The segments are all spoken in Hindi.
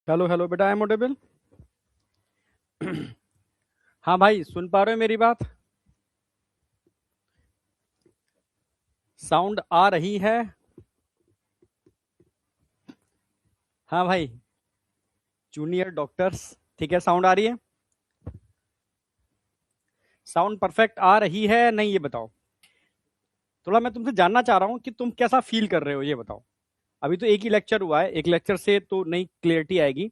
हेलो हेलो बेटा, आई एम ऑडिबल? हाँ भाई, सुन पा रहे हो मेरी बात? साउंड आ रही है? हाँ भाई, जूनियर डॉक्टर्स। ठीक है, साउंड आ रही है? साउंड परफेक्ट आ रही है नहीं, ये बताओ। थोड़ा मैं तुमसे जानना चाह रहा हूँ कि तुम कैसा फील कर रहे हो, ये बताओ। अभी तो एक ही लेक्चर हुआ है, एक लेक्चर से तो नई क्लियरिटी आएगी।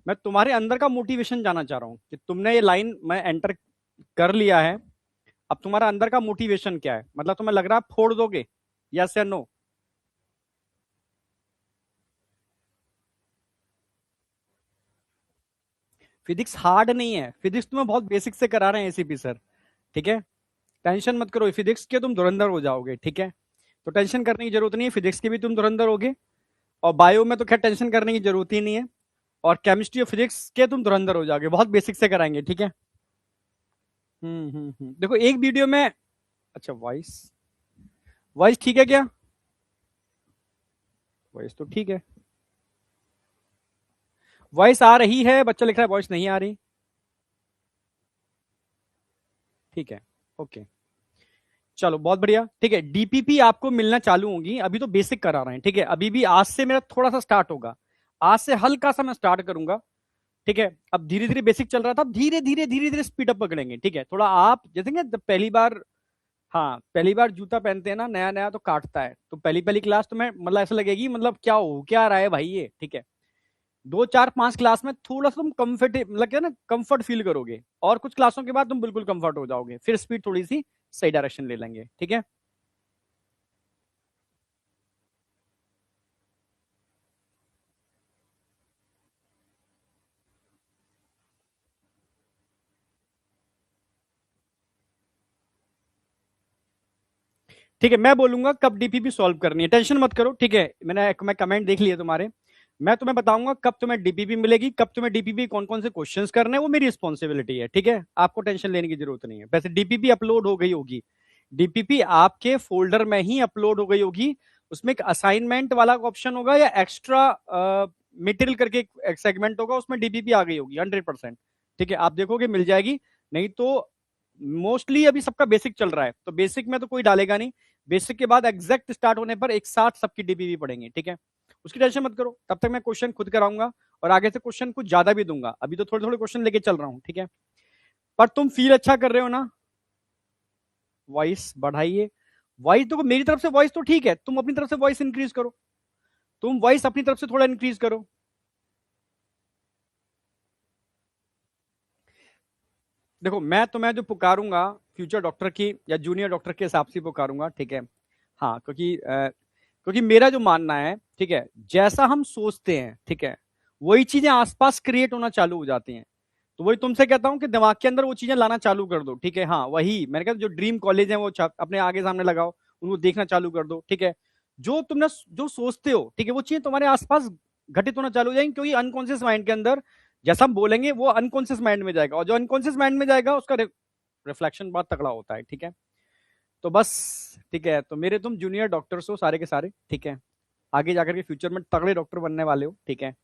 मैं तुम्हारे अंदर का मोटिवेशन जानना चाह रहा हूँ कि तुमने ये लाइन में एंटर कर लिया है। अब तुम्हारा अंदर का मोटिवेशन क्या है? मतलब तुम्हें लग रहा है फोड़ दोगे? यस या नो? फिजिक्स हार्ड नहीं है, फिजिक्स तुम्हें बहुत बेसिक से करा रहे हैं एसीपी सर। ठीक है, टेंशन मत करो, फिजिक्स के तुम धुरंधर हो जाओगे। ठीक है, तो टेंशन करने की जरूरत नहीं है, फिजिक्स के भी तुम धुरंधर होगे। और बायो में तो खैर टेंशन करने की जरूरत ही नहीं है। और केमिस्ट्री और फिजिक्स के तुम धुरंधर हो जाओगे, बहुत बेसिक से कराएंगे। ठीक है। देखो एक वीडियो में। अच्छा, वॉइस वॉइस ठीक है क्या? वॉइस तो ठीक है। वॉइस आ रही है, बच्चा लिख रहा है वॉइस नहीं आ रही। ठीक है, ओके। चलो बहुत बढ़िया। ठीक है, डीपीपी आपको मिलना चालू होंगी, अभी तो बेसिक करा रहे हैं। ठीक है, अभी भी आज से मेरा थोड़ा सा स्टार्ट होगा। आज से हल्का सा मैं स्टार्ट करूंगा। ठीक है, अब धीरे धीरे बेसिक चल रहा था, अब धीरे धीरे धीरे धीरे स्पीड अप पकड़ेंगे। ठीक है, थोड़ा आप जैसे कि जब पहली बार, हाँ पहली बार जूता पहनते हैं ना, नया नया तो काटता है, तो पहली पहली क्लास तो मैं मतलब ऐसा लगेगी, मतलब क्या हो क्या रहा है भाई ये। ठीक है, 2 4 5 क्लास में थोड़ा सा तुम कंफर्ट, मतलब क्या ना, कंफर्ट फील करोगे। और कुछ क्लासों के बाद तुम बिल्कुल कंफर्ट हो जाओगे, फिर स्पीड थोड़ी सी सही डायरेक्शन ले लेंगे। ठीक है। ठीक है, मैं बोलूंगा कब डीपीपी सॉल्व करनी है, टेंशन मत करो। ठीक है, मैं कमेंट देख लिया तुम्हारे। मैं तुम्हें बताऊंगा कब तुम्हें डीपीपी मिलेगी, कब तुम्हें डीपीपी कौन कौन से क्वेश्चंस करने हैं, वो मेरी रिस्पॉन्सिबिलिटी है। ठीक है, आपको टेंशन लेने की जरूरत नहीं है। वैसे डीपीपी अपलोड हो गई होगी, डीपीपी आपके फोल्डर में ही अपलोड हो गई होगी। उसमें एक असाइनमेंट वाला ऑप्शन होगा या एक्स्ट्रा मटेरियल करके एक सेगमेंट होगा, उसमें डीपीपी आ गई होगी 100%। ठीक है, आप देखोगे मिल जाएगी। नहीं तो मोस्टली अभी सबका बेसिक चल रहा है, तो बेसिक में तो कोई डालेगा नहीं। बेसिक के बाद एग्जैक्ट स्टार्ट होने पर एक साथ सबकी डीपीपी पढ़ेंगे। ठीक है, उसकी टेंशन मत करो, तब तक मैं क्वेश्चन खुद कराऊंगा। और आगे से क्वेश्चन कुछ ज्यादा भी दूंगा, अभी तो थोड़े थोड़े क्वेश्चन लेके चल रहा हूँ। ठीक है, पर तुम फील अच्छा कर रहे हो ना? वॉइस बढ़ाइए। वॉइस देखो, मेरी तरफ से वॉइस तो ठीक है, तुम अपनी तरफ से वॉइस इंक्रीज करो। तुम वॉइस अपनी तरफ से थोड़ा इंक्रीज करो। देखो मैं तुम्हें जो पुकारूंगा, फ्यूचर डॉक्टर की या जूनियर डॉक्टर के हिसाब से पुकारूंगा। ठीक है, हाँ क्योंकि मेरा जो मानना है, ठीक है, जैसा हम सोचते हैं, ठीक है, वही चीजें आसपास क्रिएट होना चालू हो जाती हैं। तो वही तुमसे कहता हूं कि दिमाग के अंदर वो चीजें लाना चालू कर दो। ठीक है, हाँ वही मैंने कहा, जो ड्रीम कॉलेज है वो अपने आगे सामने लगाओ, उनको देखना चालू कर दो। ठीक है, जो तुमने जो सोचते हो, ठीक है, वो चीजें तुम्हारे आसपास घटित होना चालू हो जाएंगी, क्योंकि अनकॉन्शियस माइंड के अंदर जैसा हम बोलेंगे वो अनकॉन्शियस माइंड में जाएगा, और जो अनकॉन्शियस माइंड में जाएगा उसका रिफ्लेक्शन बहुत तगड़ा होता है। ठीक है, तो बस। ठीक है, तो मेरे तुम जूनियर डॉक्टर्स हो सारे के सारे। ठीक है, आगे जाकर के फ्यूचर में तगड़े डॉक्टर बनने वाले हो। ठीक है,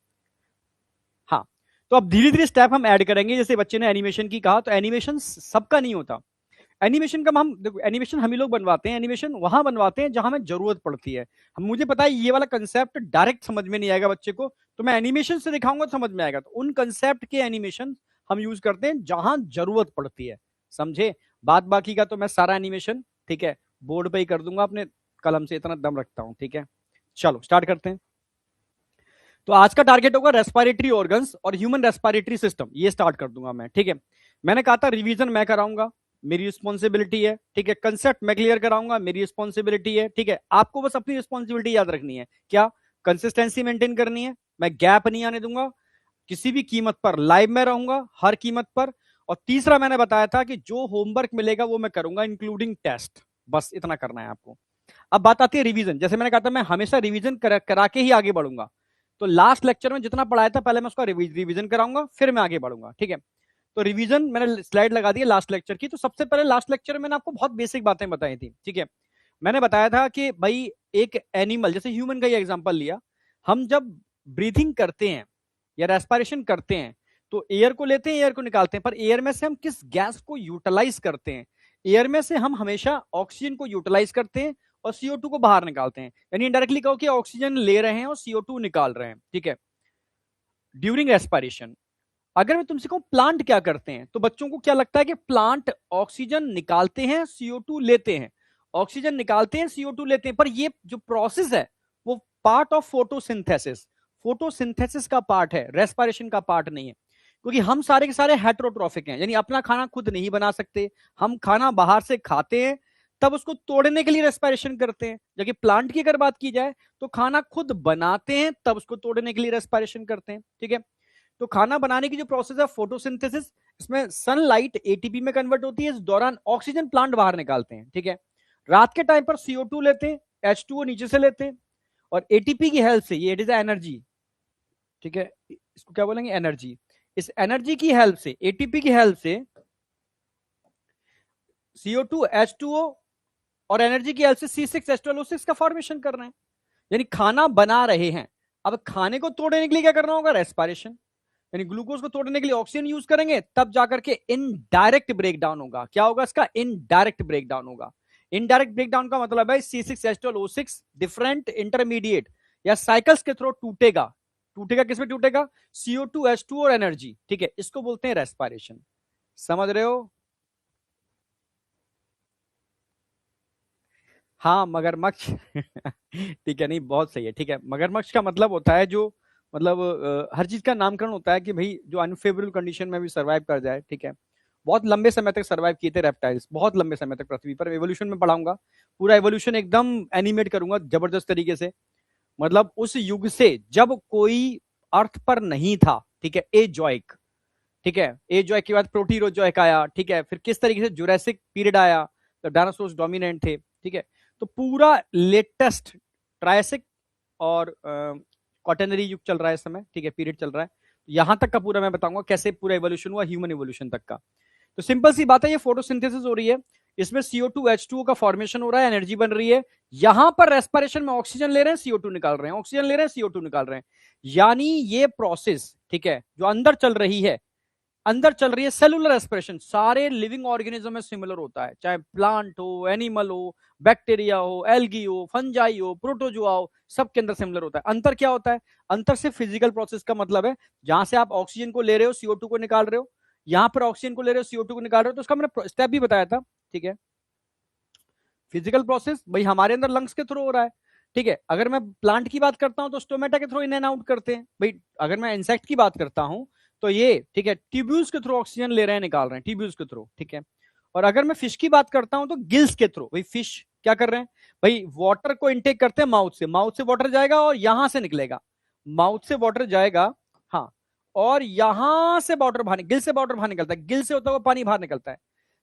हाँ। तो अब धीरे धीरे स्टेप हम ऐड करेंगे, जैसे बच्चे ने एनिमेशन की कहा, तो एनिमेशन सबका नहीं होता। एनिमेशन का हम देखो, एनिमेशन हम ही लोग बनवाते हैं, एनिमेशन वहां बनवाते हैं जहां हमें जरूरत पड़ती है। हम मुझे पता है ये वाला कंसेप्ट डायरेक्ट समझ में नहीं आएगा बच्चे को, तो मैं एनिमेशन से दिखाऊंगा तो समझ में आएगा। तो उन कंसेप्ट के एनिमेशन हम यूज करते हैं जहां जरूरत पड़ती है, समझे? बाद बाकी का तो मैं सारा एनिमेशन, ठीक है, बोर्ड पे ही कर दूंगा अपने कलम से, इतना दम रखता हूं। ठीक है, चलो स्टार्ट करते हैं। तो आज का टारगेट होगा रेस्पिरेटरी ऑर्गन्स और ह्यूमन रेस्पिरेटरी सिस्टम, ये स्टार्ट कर दूंगा मैं। ठीक है, मैंने कहा था रिवीजन मैं कराऊंगा, मेरी रिस्पॉन्सिबिलिटी है। ठीक है, कंसेप्ट मैं क्लियर कराऊंगा, मेरी रिस्पॉन्सिबिलिटी है। ठीक है, आपको बस अपनी रिस्पॉन्सिबिलिटी याद रखनी है, क्या? कंसिस्टेंसी मेंटेन करनी है, मैं गैप नहीं आने दूंगा, किसी भी कीमत पर लाइव में रहूंगा, हर कीमत पर। और तीसरा मैंने बताया था कि जो होमवर्क मिलेगा वो मैं करूंगा, इंक्लूडिंग टेस्ट। बस इतना करना है आपको। अब बात आती है रिवीजन, जैसे मैंने कहा था मैं हमेशा रिवीजन करा के ही आगे बढ़ूंगा। तो लास्ट लेक्चर में जितना पढ़ाया था पहले मैं उसका रिवीजन कराऊंगा, फिर मैं आगे बढ़ूंगा। ठीक है, तो रिवीजन मैंने स्लाइड लगा दी है लास्ट लेक्चर की। तो सबसे पहले लास्ट लेक्चर में मैंने आपको बहुत बेसिक बातें बताई थी। ठीक है, मैंने बताया था कि भाई एक एनिमल, जैसे ह्यूमन का ही एग्जांपल लिया, हम जब ब्रीथिंग करते हैं, या रेस्पिरेशन करते हैं तो एयर को लेते हैं, एयर को निकालते हैं, पर एयर में से हम किस गैस को यूटिलाइज करते हैं? एयर में से हम हमेशा ऑक्सीजन को यूटिलाइज करते हैं और CO2 को बाहर निकालते हैं। यानी इनडायरेक्टली कहो कि ऑक्सीजन ले रहे हैं और CO2 निकाल रहे हैं, ठीक है, ड्यूरिंग रेस्पिरेशन। अगर मैं तुमसे कहूं प्लांट क्या करते हैं, तो बच्चों को क्या लगता है कि प्लांट ऑक्सीजन निकालते हैं, CO2 लेते हैं, ऑक्सीजन निकालते हैं, CO2 लेते हैं, पर ये जो प्रोसेस है वो पार्ट ऑफ फोटोसिंथेसिस, फोटोसिंथेसिस का पार्ट है, रेस्पिरेशन का पार्ट नहीं है। क्योंकि हम सारे के सारे हेटेरोट्रॉफिक हैं, यानी अपना खाना खुद नहीं बना सकते, हम खाना बाहर से खाते हैं, तब उसको तोड़ने के लिए रेस्पिरेशन करते हैं। जबकि प्लांट की अगर बात की जाए तो खाना खुद बनाते हैं, तब उसको तोड़ने के लिए रेस्पिरेशन करते हैं, ठीक है। तो खाना बनाने की जो प्रोसेस है फोटोसिंथेसिस, इसमें सनलाइट एटीपी में कन्वर्ट होती है, इस दौरान ऑक्सीजन प्लांट बाहर निकालते हैं, ठीक है। रात के टाइम पर CO2 लेते हैं, H2O नीचे से लेते हैं, और एटीपी की हेल्प से, ये इट इज एनर्जी, ठीक है, इसको क्या बोलेंगे, एनर्जी। इस एनर्जी की हेल्प से, एटीपी की हेल्प से CO2, H2O और एनर्जी की हेल्प से C6H12O6 का फॉर्मेशन कर रहे हैं, यानी खाना बना रहे हैं। अब खाने को तोड़ने के लिए क्या करना होगा, रेस्पिरेशन, यानी ग्लूकोज को तोड़ने के लिए ऑक्सीजन यूज करेंगे, तब जाकर के इनडायरेक्ट ब्रेकडाउन होगा। क्या होगा इसका, इनडायरेक्ट ब्रेकडाउन होगा। इनडायरेक्ट ब्रेकडाउन का मतलब है C6H12O6 डिफरेंट इंटरमीडिएट या साइकिल्स के थ्रू टूटेगा। टूटेगा किसमें टूटेगा, CO2, H2 और एनर्जी, ठीक है, इसको बोलते हैं रेस्पिरेशन। समझ रहे हो? हाँ, मगरमच्छ ठीक है, नहीं बहुत सही है, ठीक है। मगरमच्छ का मतलब होता है जो, मतलब हर चीज का नामकरण होता है कि भाई जो अनफेवरेबल कंडीशन में भी सर्वाइव कर जाए, ठीक है। बहुत लंबे समय तक सर्वाइव किए थे रेप्टाइल्स, बहुत लंबे समय तक पृथ्वी पर। एवोल्यूशन में पढ़ाऊंगा, पूरा एवोल्यूशन एकदम एनिमेट करूंगा जबरदस्त तरीके से। मतलब उस युग से जब कोई अर्थ पर नहीं था, ठीक है, एजॉइक, ठीक है, एजॉइक के बाद प्रोटीरोजॉइक आया, ठीक है, फिर किस तरीके से जुरासिक पीरियड आया, तो डायनासोर्स डोमिनेंट थे, ठीक है। तो पूरा लेटेस्ट ट्रायसिक और क्वाटरनरी युग चल रहा है इस समय, ठीक है, पीरियड चल रहा है। यहां तक का पूरा मैं बताऊंगा कैसे पूरा एवोल्यूशन हुआ, ह्यूमन एवोल्यूशन तक का। तो सिंपल सी बात है, ये फोटोसिंथेसिस हो रही है, इसमें CO2, H2O का फॉर्मेशन हो रहा है, एनर्जी बन रही है। यहां पर रेस्पिरेशन में ऑक्सीजन ले रहे हैं, CO2 निकाल रहे हैं, ऑक्सीजन ले रहे हैं, CO2 निकाल रहे हैं। यानी ये प्रोसेस, ठीक है, जो अंदर चल रही है, अंदर चल रही है सेलुलर रेस्पिरेशन, सारे लिविंग ऑर्गेनिज्म में सिमिलर होता है, चाहे प्लांट हो, एनिमल हो, बैक्टीरिया हो, एल्गी हो, फंजाई हो, प्रोटोजोआ हो, सबके अंदर सिमिलर होता है। अंतर क्या होता है, अंतर से फिजिकल प्रोसेस का मतलब है, जहां से आप ऑक्सीजन को ले रहे हो, CO2 को निकाल रहे हो, यहां पर ऑक्सीजन को ले रहे हो, CO2 को निकाल रहे हो, तो उसका मैंने स्टेप भी बताया था, ठीक है। फिजिकल प्रोसेस भाई हमारे अंदर लंग्स के थ्रू हो रहा है, ठीक है। अगर मैं प्लांट की बात करता हूं तो स्टोमेटा के थ्रू इन एंड आउट करते हैं भाई। अगर मैं इंसेक्ट की बात करता हूं तो ये, ठीक है, ट्यूब्यूल्स के थ्रू ऑक्सीजन ले रहे हैं, निकाल रहे हैं, ट्यूब्यूल्स के थ्रू, ठीक है। और अगर मैं फिश की बात करता हूं तो गिल्स के थ्रू, भाई फिश क्या कर रहे हैं, भाई वाटर को इनटेक करते हैं माउथ से, माउथ से वाटर जाएगा और यहां से निकलेगा, माउथ से वाटर जाएगा, हाँ, और यहां से वाटर बाहर, गिल से वाटर बाहर निकलता है, गिल से होता हुआ पानी बाहर निकलता है।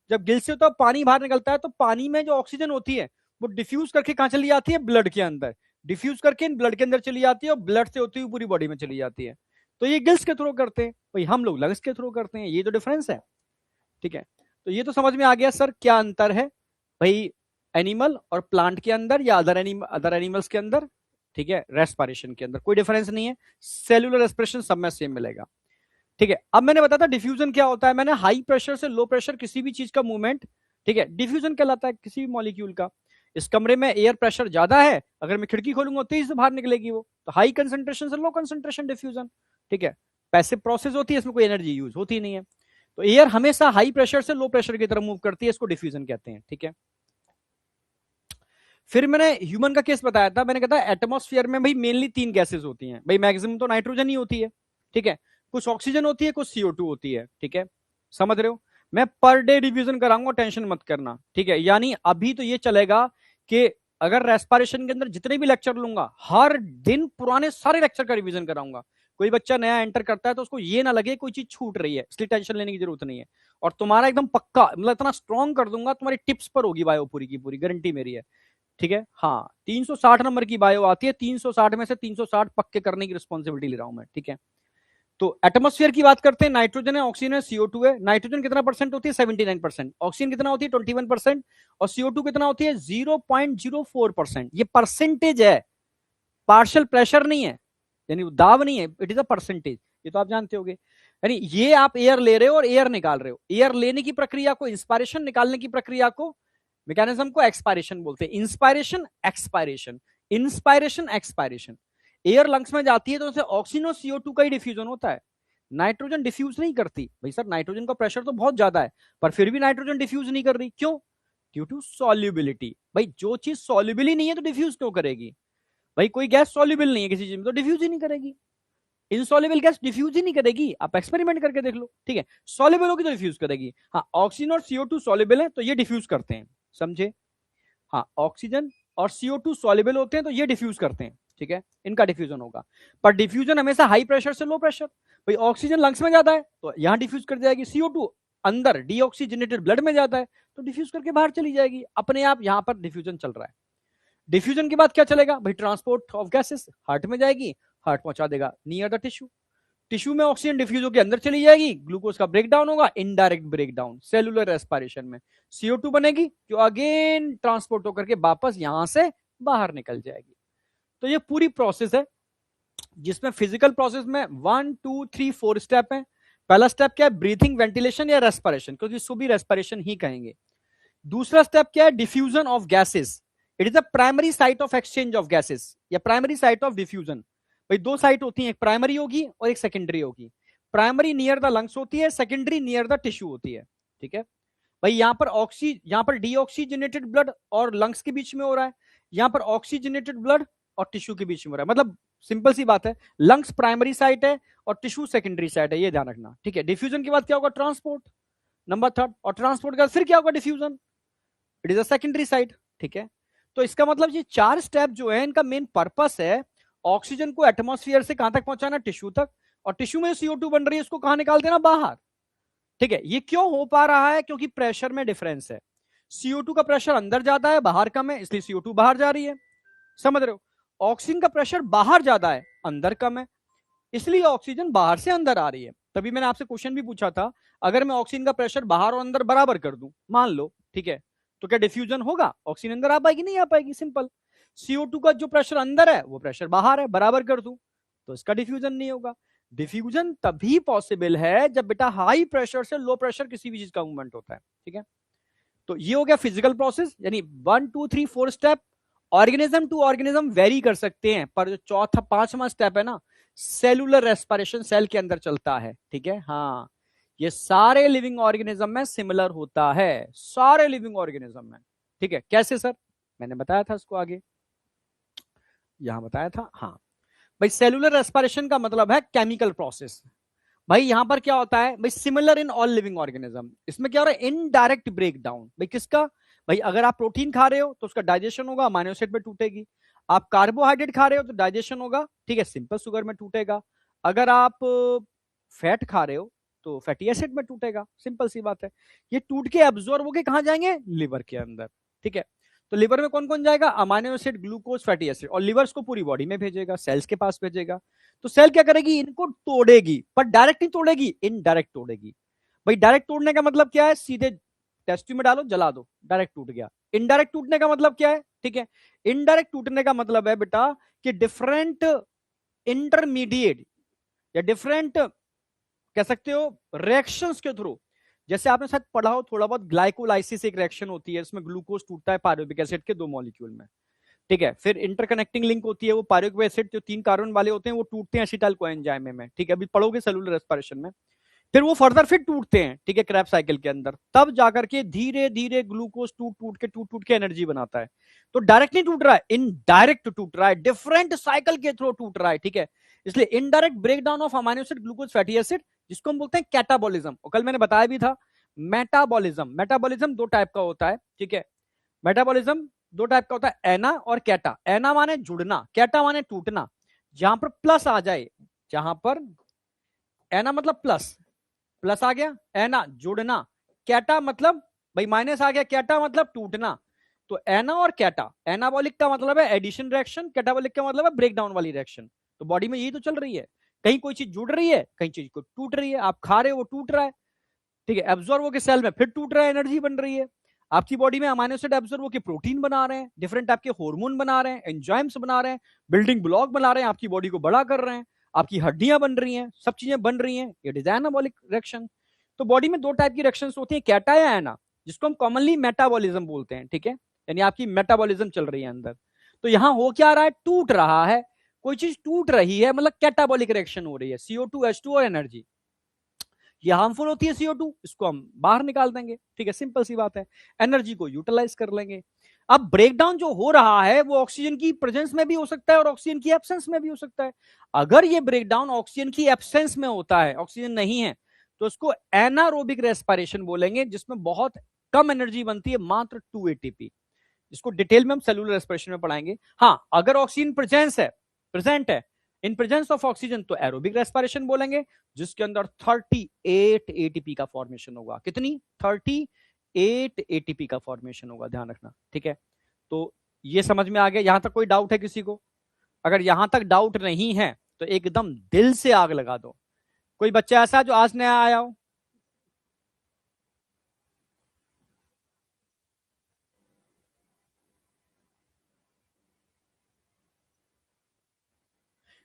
जब गिल से होता है पानी बाहर निकलता है तो पानी में जो ऑक्सीजन होती है वो डिफ्यूज करके कहां चली जाती है, ब्लड के अंदर, डिफ्यूज करके ब्लड के अंदर चली जाती है और ब्लड से होती हुई पूरी बॉडी में चली जाती है। तो ये गिल्स के थ्रू करते हैं, भाई हम लोग लंग्स के थ्रू करते हैं, ये तो डिफरेंस है, ठीक है। तो ये तो समझ में आ गया सर क्या अंतर है भाई एनिमल और प्लांट के अंदर या अदर एनिमल्स के अंदर, ठीक है, रेस्पिरेशन के अंदर कोई डिफरेंस नहीं है, सेलुलर रेस्पिरेशन सब में सेम मिलेगा, ठीक है। अब मैंने बताया था डिफ्यूजन क्या होता है, मैंने हाई प्रेशर से लो प्रेशर किसी भी चीज का मूवमेंट, ठीक है, डिफ्यूजन कहलाता है, किसी भी मॉलिक्यूल का। इस कमरे में एयर प्रेशर ज्यादा है, अगर मैं खिड़की खोलूंगा तेज से बाहर निकलेगी वो, तो हाई कंसंट्रेशन से लो कंसंट्रेशन डिफ्यूजन, ठीक है। पैसिव प्रोसेस होती है, इसमें कोई एनर्जी यूज होती नहीं है, तो एयर हमेशा हाई प्रेशर से लो प्रेशर की तरफ मूव करती है, इसको डिफ्यूजन कहते हैं, ठीक है। फिर मैंने ह्यूमन का केस बताया था, मैंने कहा था एटमॉस्फेयर में भाई मेनली 3 गैसेस होती हैं, भाई मैक्सिमम तो नाइट्रोजन ही होती है, ठीक है, कुछ ऑक्सीजन होती है, कुछ CO2 होती है, ठीक है, समझ रहे हो। मैं पर डे रिवीजन कराऊंगा, टेंशन मत करना, ठीक है। यानी अभी तो ये चलेगा कि अगर रेस्पिरेशन के अंदर जितने भी लेक्चर लूंगा, हर दिन पुराने सारे लेक्चर का रिवीजन कराऊंगा। कोई बच्चा नया एंटर करता है तो उसको ये ना लगे कोई चीज छूट रही है, इसलिए टेंशन लेने की जरूरत नहीं है। और तुम्हारा एकदम पक्का, मतलब इतना स्ट्रॉन्ग कर दूंगा, तुम्हारी टिप्स पर होगी बायो पूरी की पूरी, गारंटी मेरी है, ठीक है। हाँ, 360 नंबर की बायो आती है, 360 में से 360 पक्के करने की रिस्पॉन्सिबिलिटी ले रहा हूं मैं, ठीक है। तो एटमॉस्फेयर की बात करते हैं, नाइट्रोजन है, ऑक्सीजन है, CO2 है। नाइट्रोजन कितना परसेंट होती है, 79%, ऑक्सीजन कितना होती है, 21%, और CO2 कितना होती है, 0.04%। ये परसेंटेज है, पार्शियल प्रेशर नहीं है, यानी दाब नहीं है, इट इज अ परसेंटेज। ये तो आप जानते होंगे। यानी ये आप एयर ले रहे हो और एयर निकाल रहे हो। एयर लेने की प्रक्रिया को इंस्पायरेशन, निकालने की प्रक्रिया को, मैकेनिज्म को एक्सपायरेशन बोलते हैं। Inspiration expiration, inspiration expiration. Air lungs में जाती है तो उससे ऑक्सीजन और CO2 का ही डिफ्यूजन होता है, नाइट्रोजन डिफ्यूज नहीं करती। भाई सर नाइट्रोजन का प्रेशर तो बहुत ज्यादा है, पर फिर भी नाइट्रोजन डिफ्यूज नहीं कर रही, क्यों? Due to solubility. भाई जो चीज सॉल्युबल ही नहीं है तो डिफ्यूज क्यों करेगी? भाई कोई गैस सॉल्युबल नहीं है किसी चीज में तो डिफ्यूज ही नहीं करेगी। इनसॉल्युबल गैस डिफ्यूज ही नहीं करेगी, आप एक्सपेरिमेंट करके देख लो, ठीक है। सॉल्युबल होगी तो डिफ्यूज करेगी। हाँ, ऑक्सीजन और CO2 सॉल्युबल है तो ये डिफ्यूज करते हैं, समझे? हाँ, ऑक्सीजन और CO2 सॉल्युबल होते हैं तो ये डिफ्यूज करते हैं, ठीक है, इनका डिफ्यूजन होगा। पर डिफ्यूजन हमेशा हाई प्रेशर से लो प्रेशर। भाई ऑक्सीजन लंग्स में जाता है तो यहां डिफ्यूज कर जाएगी, CO2 अंदर डीऑक्सीजनेटेड ब्लड में जाता है तो डिफ्यूज करके बाहर चली जाएगी, अपने आप यहां पर डिफ्यूजन चल रहा है। डिफ्यूजन के बाद क्या चलेगा? भाई ट्रांसपोर्ट ऑफ गैसेस, हार्ट में जाएगी, हार्ट पहुंचा देगा नियर द टिश्यू, टिश्यू में ऑक्सीजन डिफ्यूज होकर अंदर चली जाएगी, ग्लूकोज का ब्रेक डाउन होगा, indirect break down cellular respiration में CO2 बनेगी जो अगेन ट्रांसपोर्ट होकर के वापस यहां से बाहर निकल जाएगी। तो ये पूरी प्रोसेस है जिसमें फिजिकल प्रोसेस में 1 2 3 4 स्टेप है। पहला स्टेप क्या है? ब्रीथिंग, वेंटिलेशन या रेस्पिरेशन, क्योंकि इसको भी रेस्पिरेशन ही कहेंगे। दूसरा स्टेप क्या है? Diffusion of gases. It is the primary site of exchange of gases या प्राइमरी साइट ऑफ डिफ्यूजन। भाई दो साइट होती है, एक प्राइमरी होगी और एक सेकेंडरी होगी। प्राइमरी नियर द लंग्स होती है, सेकेंडरी नियर द टिश्यू होती है, ठीक है। भाई यहां पर डीऑक्सीजनेटेड ब्लड और लंग्स के बीच में हो रहा है, यहां पर ऑक्सीजनेटेड ब्लड और टिश्यू के बीच में हो रहा है। मतलब सिंपल सी बात है, लंग्स प्राइमरी साइट है और टिश्यू सेकेंडरी साइट है, ये ध्यान रखना, ठीक है। डिफ्यूजन के बाद क्या होगा? Transport, number third. और ट्रांसपोर्ट के बाद फिर क्या होगा? Diffusion, it is a secondary site, ठीक है। तो इसका मतलब ये चार स्टेप जो है इनका मेन पर्पस है ऑक्सीजन को एटमॉस्फेयर से कहां तक पहुंचाना? टिश्यू तक। और टिश्यू में CO2 बन रही है उसको कहां निकाल देना? बाहर, ठीक है। ये क्यों हो पा रहा है? क्योंकि प्रेशर में डिफरेंस है। CO2 का प्रेशर अंदर जाता है, बाहर कम है, इसलिए CO2 बाहर जा रही है, समझ रहे हो? ऑक्सीजन का प्रेशर बाहर ज्यादा है, अंदर कम है, इसलिए ऑक्सीजन बाहर से अंदर आ रही है। तभी मैंने आपसे क्वेश्चन भी पूछा था, अगर मैं ऑक्सीजन का प्रेशर बाहर और अंदर बराबर कर दूं, मान लो, ठीक है, तो क्या डिफ्यूजन होगा? ऑक्सीजन अंदर आ पाएगी? नहीं आ पाएगी, सिंपल। CO2 का जो प्रेशर अंदर है वो प्रेशर बाहर है, बराबर कर दूं तो इसका डिफ्यूजन नहीं होगा। डिफ्यूजन तभी पॉसिबल है जब बेटा हाई प्रेशर से लो प्रेशर किसी भी चीज का मूवमेंट होता है, ठीक है। तो ये हो गया फिजिकल प्रोसेस, यानी 1 2 3 4 step. Organism to organism vary कर सकते हैं, पर जो चौथा पांचवा स्टेप है ना, सेलुलर रेस्पिरेशन, सेल के अंदर चलता है, ठीक है। हाँ, ये सारे लिविंग ऑर्गेनिज्म में सिमिलर होता है, सारे लिविंग ऑर्गेनिज्म में, ठीक है। कैसे सर? मैंने बताया था इसको आगे, यहां बताया था। हाँ भाई, सेलुलर रेस्पिरेशन का मतलब है केमिकल प्रोसेस। भाई यहां पर क्या होता है? भाई similar in all living organism. इसमें क्या हो रहा है? Indirect break down. भाई किसका? भाई अगर आप प्रोटीन खा रहे हो तो उसका डाइजेशन होगा, अमीनो एसिड में टूटेगी। आप कार्बोहाइड्रेट खा रहे हो तो डाइजेशन होगा, ठीक है, सिंपल शुगर में टूटेगा। अगर आप फैट खा रहे हो तो फैटी एसिड में टूटेगा, सिंपल सी बात है। ये टूट के एब्जॉर्ब होके कहां जाएंगे? लिवर के अंदर, ठीक है। तो लिवर में कौन कौन जाएगा? Amino acid, glucose, fatty acid. और लिवर को पूरी बॉडी में भेजेगा, सेल्स के पास भेजेगा। तो सेल क्या करेगी? इनको तोड़ेगी, पर डायरेक्ट नहीं तोड़ेगी, इनडायरेक्ट तोड़ेगी। भाई डायरेक्ट तोड़ने का मतलब क्या है? सीधे टेस्ट ट्यूब में डालो, जला दो, डायरेक्ट टूट गया। इनडायरेक्ट टूटने का मतलब क्या है? ठीक है, इनडायरेक्ट टूटने का मतलब है बेटा कि डिफरेंट इंटरमीडिएट या डिफरेंट कह सकते हो रिएक्शंस के थ्रू, जैसे आपने शायद पढ़ा हो थोड़ा बहुत, ग्लाइकोलाइसिस एक रिएक्शन होती है, इसमें ग्लूकोज टूटता है पायरुविक एसिड के दो मॉलिक्यूल में, ठीक है। फिर इंटरकनेक्टिंग लिंक होती है, वो पायरुविक एसिड जो 3 कार्बन वाले होते हैं वो टूटते हैं एसिटाइल कोएंजाइम में, ठीक है, अभी पढ़ोगे सेलुलर रेस्पिरेशन में। फिर वो फर्दर फिर टूटते हैं, ठीक है, क्रेब्स साइकिल के अंदर, तब जाकर के धीरे धीरे ग्लूकोज टूट टूट के एनर्जी बनाता है। तो डायरेक्ट नहीं टूट रहा है, इनडायरेक्ट टूट रहा है, डिफरेंट साइकिल के थ्रू टूट रहा है, ठीक है। इसलिए indirect breakdown of amino acid, glucose, fatty acid, जिसको हम बोलते हैं कैटाबॉलिज्म। और कल मैंने बताया भी था मेटाबॉलिज्म। मेटाबॉलिज्म 2 टाइप का होता है, ठीक है। मेटाबॉलिज्म 2 टाइप का होता है, एना और कैटा। एना माने जुड़ना, कैटा माने टूटना। जहां पर प्लस आ जाए, जहां पर एना मतलब प्लस, प्लस आ गया, एना जुड़ना, कैटा मतलब भाई माइनस आ गया, कैटा मतलब टूटना। तो एना और कैटा, एनाबॉलिक का मतलब है एडिशन रिएक्शन, कैटाबॉलिक का मतलब है ब्रेकडाउन वाली रिएक्शन। तो बॉडी में यही तो चल रही है, कहीं कोई चीज जुड़ रही है, कहीं चीज को टूट रही है। आप खा रहे हो वो टूट रहा है, ठीक है, एब्जॉर्ब होकर सेल में फिर टूट रहा है, एनर्जी बन रही है। आपकी बॉडी में अमीनो एसिड एब्जॉर्ब होकर प्रोटीन बना रहे हैं, डिफरेंट टाइप के हार्मोन बना रहे हैं, एंजाइम्स बना रहे हैं, बिल्डिंग ब्लॉक बना रहे हैं, आपकी बॉडी को बड़ा कर रहे हैं। आपकी हड्डियां बन रही हैं, सब चीजें बन रही हैं, इट इज एनाबॉलिक रिएक्शन। तो बॉडी में दो टाइप की रिएक्शंस होती हैं, कैटा या एना, जिसको हम कॉमनली मेटाबॉलिज्म बोलते हैं, ठीक है, यानी आपकी मेटाबॉलिज्म चल रही है अंदर। तो यहां हो क्या रहा है, टूट रहा है, कोई चीज टूट रही है, मतलब कैटाबॉलिक रिएक्शन हो रही है, CO2 H2 और एनर्जी। ये हार्मफुल होती है CO2, इसको हम बाहर निकाल देंगे, ठीक है, सिंपल सी बात है, एनर्जी को यूटिलाइज कर लेंगे। अब ब्रेकडाउन जो हो रहा है वो ऑक्सीजन की प्रेजेंस में भी हो सकता है और ऑक्सीजन की एब्सेंस में भी हो सकता है। अगर ये ब्रेकडाउन ऑक्सीजन की एब्सेंस में होता है, ऑक्सीजन नहीं है, तो उसको एनारोबिक रेस्पिरेशन बोलेंगे, जिसमें बहुत कम एनर्जी बनती है, मात्र 2 ATP। इसको डिटेल में हम सेलुलर रेस्पिरेशन में पढ़ाएंगे। हाँ, अगर ऑक्सीजन प्रेजेंट है इन प्रेजेंस ऑफ ऑक्सीजन, तो एरोबिक रेस्पिरेशन बोलेंगे, जिसके अंदर 38 ATP का फॉर्मेशन होगा। कितनी? 38 ATP का फॉर्मेशन होगा, ध्यान रखना, ठीक है। तो ये समझ में आ गया? यहां तक कोई डाउट है किसी को? अगर यहां तक डाउट नहीं है तो एकदम दिल से आग लगा दो। कोई बच्चा ऐसा जो आज नया आया हो?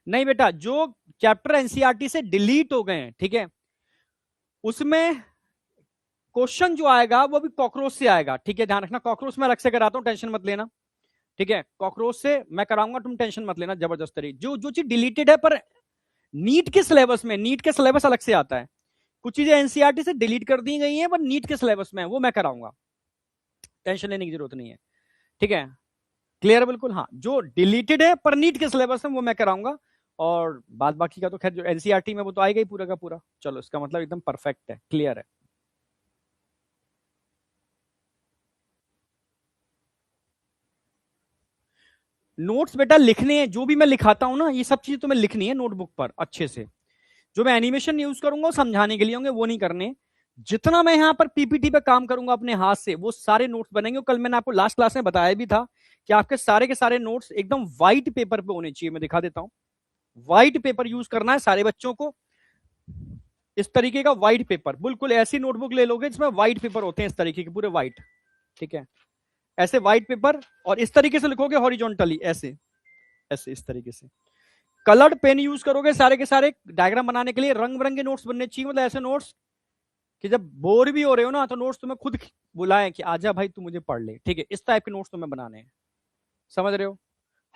नहीं बेटा, जो चैप्टर एनसीईआरटी से डिलीट हो गए हैं, ठीक है, उसमें क्वेश्चन जो आएगा वो भी कॉकरोच से आएगा, ठीक है, ध्यान रखना। कॉकरोच में अलग से कराता हूं, टेंशन मत लेना, ठीक है, कॉकरोच से मैं कराऊंगा, तुम टेंशन मत लेना, जबरदस्ती। जो जो चीज डिलीटेड है पर नीट के सिलेबस में, नीट के सिलेबस अलग से आता है, कुछ चीजें एनसीईआरटी से डिलीट कर दी गई हैं पर नीट के सिलेबस में है, वो मैं कराऊंगा, टेंशन लेने की जरूरत नहीं है, ठीक है, क्लियर बिल्कुल। हाँ, जो डिलीटेड है पर नीट के सिलेबस में वो मैं कराऊंगा, और बाद बाकी का तो खैर जो एनसीईआरटी में वो तो आएगा ही पूरा का पूरा। चलो, इसका मतलब एकदम परफेक्ट है, क्लियर है। नोट्स बेटा लिखने हैं, जो भी मैं लिखाता हूं ना, ये सब चीजें तुम्हें लिखनी है नोटबुक पर अच्छे से। जो मैं एनिमेशन यूज करूंगा समझाने के लिए होंगे, वो नहीं करने। जितना मैं यहाँ पर पीपीटी पे काम करूंगा अपने हाथ से, वो सारे नोट्स बनेंगे। कल मैंने आपको लास्ट क्लास में बताया भी था कि आपके सारे के सारे नोट्स एकदम व्हाइट पेपर पे होने चाहिए। मैं दिखा देता हूं, व्हाइट पेपर यूज करना है सारे बच्चों को। इस तरीके का व्हाइट पेपर, बिल्कुल ऐसी नोटबुक ले लोगे जिसमें व्हाइट पेपर होते हैं, इस तरीके के पूरे व्हाइट, ठीक है, ऐसे व्हाइट पेपर। और इस तरीके से लिखोगे हॉरिजॉन्टली, ऐसे ऐसे इस तरीके से। कलर्ड पेन यूज करोगे सारे के सारे डायग्राम बनाने के लिए। रंग बिरंगे नोट्स बनने चाहिए, मतलब ऐसे नोट्स कि जब बोर भी हो रहे हो ना, तो नोट्स तुम्हें खुद बुलाएं कि आजा भाई तू मुझे पढ़ ले, ठीक है, इस टाइप के नोट्स तुम्हें बनाने हैं, समझ रहे हो?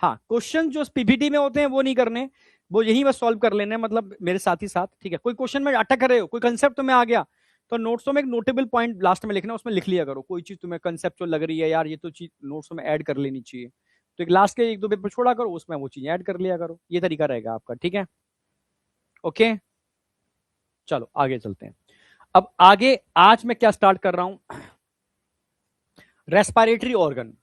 हाँ, क्वेश्चन जो पीपीटी में होते हैं वो नहीं करने, वो यही बस सॉल्व कर लेने, मतलब मेरे साथ ही साथ, ठीक है। कोई क्वेश्चन में अटक रहे हो, कोई कंसेप्ट तुम्हें आ गया, तो नोट्सों में एक नोटेबल पॉइंट लास्ट में लिखना, उसमें लिख लिया करो। कोई चीज तुम्हें कंसेप्चुअल लग रही है, यार ये तो चीज नोट्स में ऐड कर लेनी चाहिए, तो एक लास्ट के 1-2 पेपर छोड़ा करो, उसमें वो चीज ऐड कर लिया करो। ये तरीका रहेगा आपका, ठीक है, ओके। चलो आगे चलते हैं। अब आगे आज मैं क्या स्टार्ट कर रहा हूं, रेस्पिरेटरी ऑर्गन।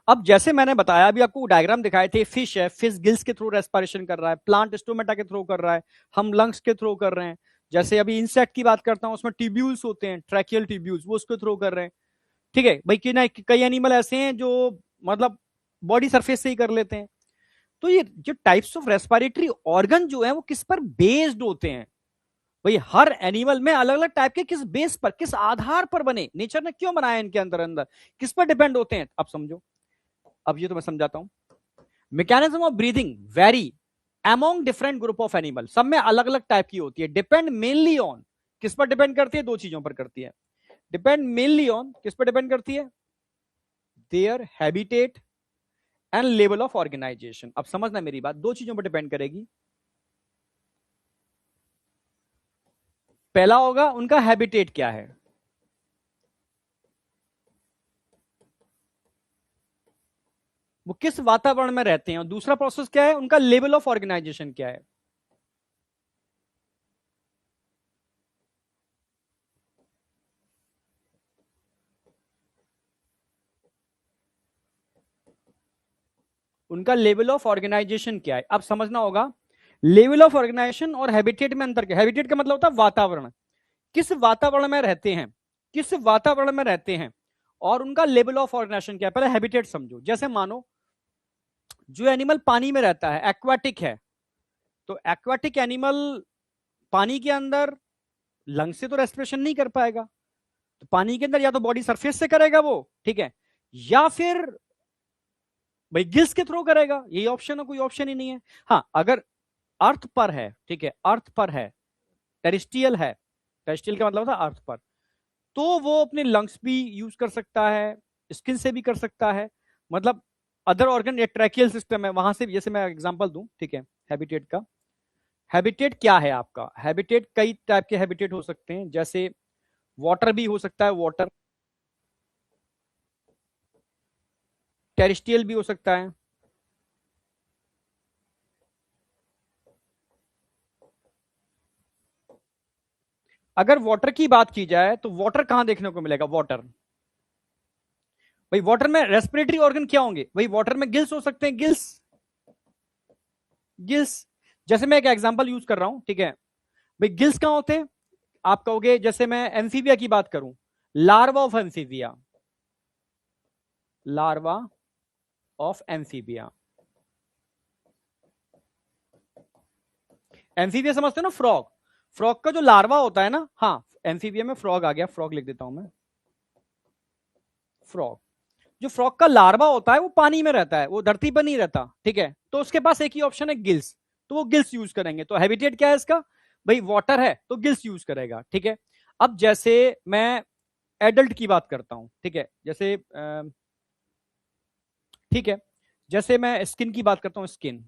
अब जैसे मैंने बताया, अभी आपको डायग्राम दिखाए थे, फिश है, फिश गिल्स के थ्रू रेस्पिरेशन कर रहा है, प्लांट स्टोमेटा के थ्रू कर रहा है, हम लंग्स के थ्रू कर रहे हैं। जैसे अभी इंसेक्ट की बात करता हूं, उसमें ट्यूब्यूल्स होते हैं, ट्रैकियल ट्यूब्यूल्स, वो उसके थ्रू कर रहे हैं, ठीक है भाई। कि ना कई एनिमल ऐसे हैं जो मतलब बॉडी सरफेस से ही कर लेते हैं। तो ये जो टाइप्स ऑफ रेस्पिरेटरी ऑर्गन जो है वो किस पर बेस्ड होते हैं भाई? हर एनिमल में अलग अलग टाइप के, किस बेस पर, किस आधार पर बने, नेचर ने क्यों बनाया इनके अंदर अंदर, किस पर डिपेंड होते हैं, अब समझो। अब ये तो मैं समझाता हूं। Mechanism of breathing very among different group of animal, सब में अलग अलग टाइप की होती है। डिपेंड मेनली ऑन, किस पर डिपेंड करती है? दो चीजों पर करती है। डिपेंड मेनली ऑन, किस पर डिपेंड करती है? Their habitat and level of organisation. अब समझना मेरी बात, दो चीजों पर डिपेंड करेगी। पहला होगा उनका हैबिटेट क्या है, वो किस वातावरण में रहते हैं, और दूसरा प्रोसेस क्या है, उनका लेवल ऑफ ऑर्गेनाइजेशन क्या है। उनका लेवल ऑफ ऑर्गेनाइजेशन क्या है, अब समझना होगा। लेवल ऑफ ऑर्गेनाइजेशन और हैबिटेट में अंतर क्या? हैबिटेट का मतलब होता है वातावरण, किस वातावरण में रहते हैं, किस वातावरण में रहते हैं, और उनका लेवल ऑफ ऑर्गेनाइजेशन क्या है। पहले हैबिटेट समझो। जैसे मानो जो एनिमल पानी में रहता है, एक्वाटिक है, तो एक्वाटिक एनिमल पानी के अंदर लंग से तो रेस्पिरेशन नहीं कर पाएगा, तो पानी के अंदर या तो बॉडी सरफेस से करेगा वो, ठीक है, या फिर भाई गिल्स के थ्रू करेगा। यही ऑप्शन है, कोई ऑप्शन ही नहीं है। हाँ, अगर अर्थ पर है, ठीक है, अर्थ पर है, टेरिस्ट्रियल है, टेरिस्ट्रियल का मतलब था अर्थ पर, तो वो अपने लंग्स भी यूज कर सकता है, स्किन से भी कर सकता है, मतलब अदर ऑर्गन या ट्रैकियल सिस्टम है वहां से, जैसे मैं एग्जांपल दूं, ठीक है, हैबिटेट का। हैबिटेट क्या है आपका? हैबिटेट कई टाइप के हैबिटेट हो सकते हैं, जैसे वाटर भी हो सकता है, वाटर, टेरिस्ट्रियल भी हो सकता है, अगर वाटर की बात की जाए तो वाटर कहां देखने को मिलेगा? वाटर, भाई वाटर में रेस्पिरेटरी ऑर्गन क्या होंगे? भाई वाटर में गिल्स हो सकते हैं, गिल्स, गिल्स। जैसे मैं एक एग्जांपल यूज कर रहा हूं, ठीक है, भाई गिल्स कहां होते हैं? आप कहोगे, जैसे मैं एम्फीबिया की बात करूं, larva of amphibia, larva of amphibia, amphibia समझते हो ना, फ्रॉग, फ्रॉग का जो लार्वा होता है ना, हाँ, एम्फीबिया में फ्रॉग आ गया, फ्रॉग लिख देता हूं मैं, फ्रॉग, जो फ्रॉग का लार्वा होता है वो पानी में रहता है, वो धरती पर नहीं रहता, ठीक है, तो उसके पास एक ही ऑप्शन है, गिल्स, तो वो गिल्स यूज करेंगे। तो हैबिटेट क्या है इसका? भाई वाटर है तो गिल्स यूज करेगा, ठीक है। अब जैसे मैं एडल्ट की बात करता हूं, ठीक है, जैसे ठीक है, जैसे मैं स्किन की बात करता हूं, स्किन,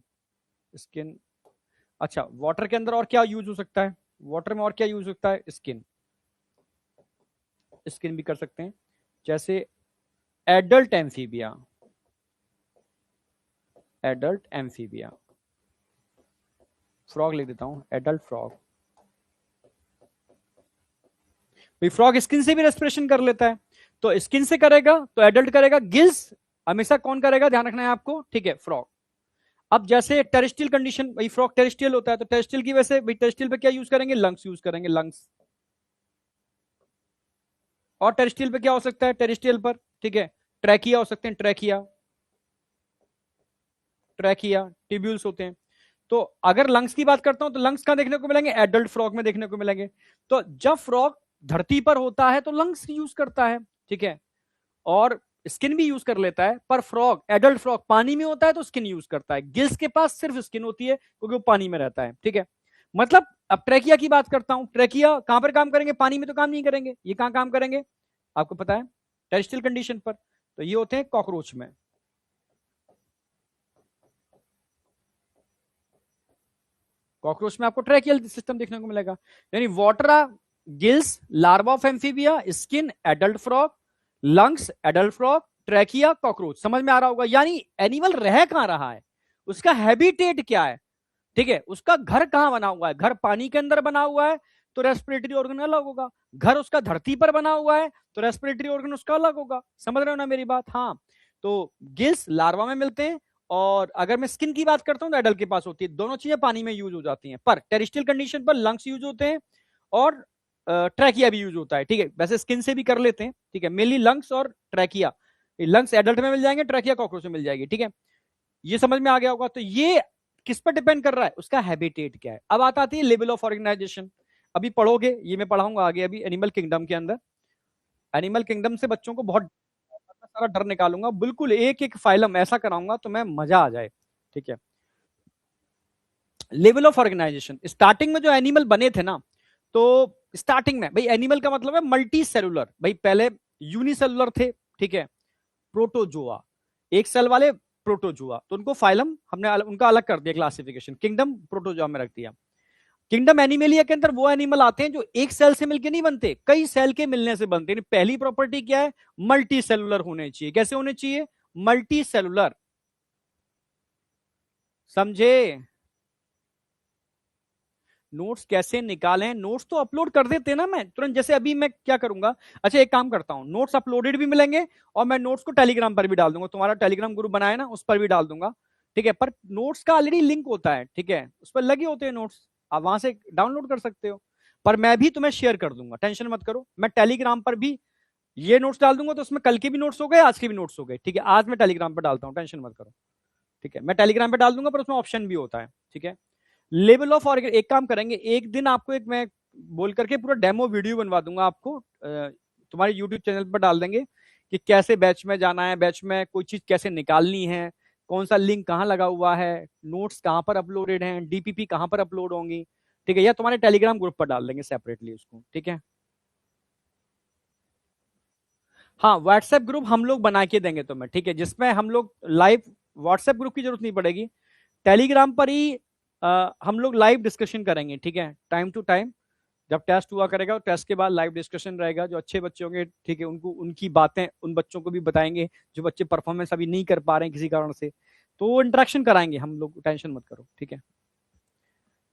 स्किन, अच्छा, वाटर के अंदर और क्या यूज हो सकता है? वाटर में और क्या यूज हो सकता है? स्किन, स्किन भी कर सकते हैं, जैसे adult amphibia, adult amphibia, frog लिख देता हूं, एडल्ट फ्रॉग, भाई फ्रॉग स्किन से भी रेस्पिरेशन कर लेता है, तो स्किन से करेगा तो एडल्ट करेगा, गिल्स हमेशा कौन करेगा, ध्यान रखना है आपको, ठीक है, फ्रॉग। अब जैसे टेरेस्ट्रियल कंडीशन, भाई फ्रॉग टेरेस्ट्रियल होता है, तो टेरेस्ट्रियल की वजह से भाई टेरेस्ट्रियल पे क्या यूज करेंगे? लंग्स यूज करेंगे, लंग्स। और टेरेस्ट्रियल पे क्या हो सकता है? टेरेस्ट्रियल पर, ठीक है, ट्रैकिया हो सकते हैं, ट्रैकिया, ट्रैकिया, टिब्यूल्स होते हैं। तो अगर लंग्स की बात करता हूं तो लंग्स कहां देखने को मिलेंगे? एडल्ट फ्रॉग में देखने को मिलेंगे। तो जब फ्रॉग धरती पर होता है तो लंग्स यूज करता है, ठीक है, और स्किन भी यूज कर लेता है, पर फ्रॉग, एडल्ट फ्रॉग पानी में होता है तो स्किन यूज करता है, गिल्स के पास सिर्फ स्किन होती है क्योंकि वो पानी में रहता है, ठीक है। मतलब अब ट्रैकिया की बात करता हूं, ट्रैकिया कहां पर काम करेंगे? पानी में तो काम नहीं करेंगे, ये कहां काम करेंगे आपको पता है? टेरेस्ट्रियल कंडीशन पर। तो ये होते हैं कॉकरोच में, कॉकरोच में आपको ट्रैकियल सिस्टम देखने को मिलेगा, यानी water, gills, larva of amphibia, skin adult frog, lungs adult frog, trachea, cockroach. समझ में आ रहा होगा? यानी एनिमल रह कहां रहा है, उसका हैबिटेट क्या है, ठीक है, उसका घर कहां बना हुआ है? घर पानी के अंदर बना हुआ है तो रेस्पिरेटरी ऑर्गन अलग होगा, घर उसका धरती पर बना हुआ है तो रेस्पिरेटरी ऑर्गन उसका अलग होगा। समझ रहे हो ना मेरी बात? हाँ, तो गिल्स लार्वा में मिलते हैं, और अगर मैं स्किन की बात करता हूं तो एडल्ट के पास होती है, दोनों चीजें पानी में यूज हो जाती हैं, पर टेरिस्ट्रियल कंडीशन पर लंग्स यूज होते हैं और ट्रैकिया भी यूज होता है, ठीक है, वैसे स्किन से भी कर लेते हैं, ठीक है, मेनली लंग्स और ट्रैकिया। लंग्स एडल्ट में मिल जाएंगे, ट्रैकिया कॉकरोच में मिल जाएगी, ठीक है, ये समझ में आ गया होगा। तो ये किस पर डिपेंड कर रहा है? उसका हैबिटेट क्या है। अब आती है लेवल ऑफ ऑर्गेनाइजेशन, अभी पढ़ोगे, ये मैं पढ़ाऊंगा आगे अभी एनिमल किंगडम के अंदर। एनिमल किंगडम से बच्चों को बहुत सारा डर निकालूंगा, बिल्कुल एक एक फाइलम ऐसा कराऊंगा तो मैं मजा आ जाए, ठीक है। लेवल ऑफ ऑर्गेनाइजेशन, स्टार्टिंग में जो एनिमल बने थे ना, तो स्टार्टिंग में भाई एनिमल का मतलब है मल्टी सेलुलर, भाई पहले यूनिसेलुलर थे, ठीक है, प्रोटोजोआ, एक सेल वाले प्रोटोजोआ, तो उनको फाइलम हमने उनका अलग कर दिया, क्लासिफिकेशन, किंगडम प्रोटोजोआ में रख दिया। किंगडम एनिमेलिया के अंदर वो एनिमल आते हैं जो एक सेल से मिलकर नहीं बनते, कई सेल के मिलने से बनते हैं। पहली प्रॉपर्टी क्या है? मल्टी सेलुलर होने चाहिए। कैसे होने चाहिए? मल्टी सेलुलर, समझे? नोट्स कैसे निकालें? नोट्स तो अपलोड कर देते ना मैं तुरंत, जैसे अभी मैं क्या करूंगा, अच्छा एक काम करता हूं, नोट्स अपलोडेड भी मिलेंगे और मैं नोट्स को टेलीग्राम पर भी डाल दूंगा, तुम्हारा टेलीग्राम ग्रुप बनाया ना, उस पर भी डाल दूंगा, ठीक है। पर नोट्स का ऑलरेडी लिंक होता है, ठीक है, उस पर लगे होते हैं नोट्स, आप वहां से डाउनलोड कर सकते हो। पर मैं भी तुम्हें शेयर कर दूंगा, टेंशन मत करो, मैं टेलीग्राम पर भी ये नोट्स डाल दूंगा, तो उसमें कल के भी नोट्स हो गए, आज के भी नोट्स हो गए, ठीक है, आज मैं टेलीग्राम पर डालता हूँ, टेंशन मत करो, ठीक है, मैं टेलीग्राम पर डाल दूंगा, पर उसमें ऑप्शन भी होता है, ठीक है। लेवल ऑफ ऑर्गन, एक काम करेंगे, एक दिन आपको एक मैं बोल करके पूरा डेमो वीडियो बनवा दूंगा आपको, तुम्हारे यूट्यूब चैनल पर डाल देंगे कि कैसे बैच में जाना है, बैच में कोई चीज कैसे निकालनी है, कौन सा लिंक कहाँ लगा हुआ है, नोट्स कहाँ पर अपलोडेड हैं, डीपीपी कहाँ पर अपलोड होंगी, ठीक है, या तुम्हारे टेलीग्राम ग्रुप पर डाल देंगे सेपरेटली उसको, ठीक है। हाँ, व्हाट्सएप ग्रुप हम लोग बना के देंगे तुम्हें, ठीक है, जिसमें हम लोग लाइव, व्हाट्सएप ग्रुप की जरूरत नहीं पड़ेगी, टेलीग्राम पर ही हम लोग लाइव डिस्कशन करेंगे, ठीक है, टाइम टू टाइम। जब टेस्ट हुआ करेगा और टेस्ट के बाद लाइव डिस्कशन रहेगा, जो अच्छे बच्चे होंगे, ठीक है, उनको उनकी बातें उन बच्चों को भी बताएंगे जो बच्चे परफॉर्मेंस अभी नहीं कर पा रहे हैं किसी कारण से, तो वो इंटरेक्शन कराएंगे हम लोग, टेंशन मत करो, ठीक है।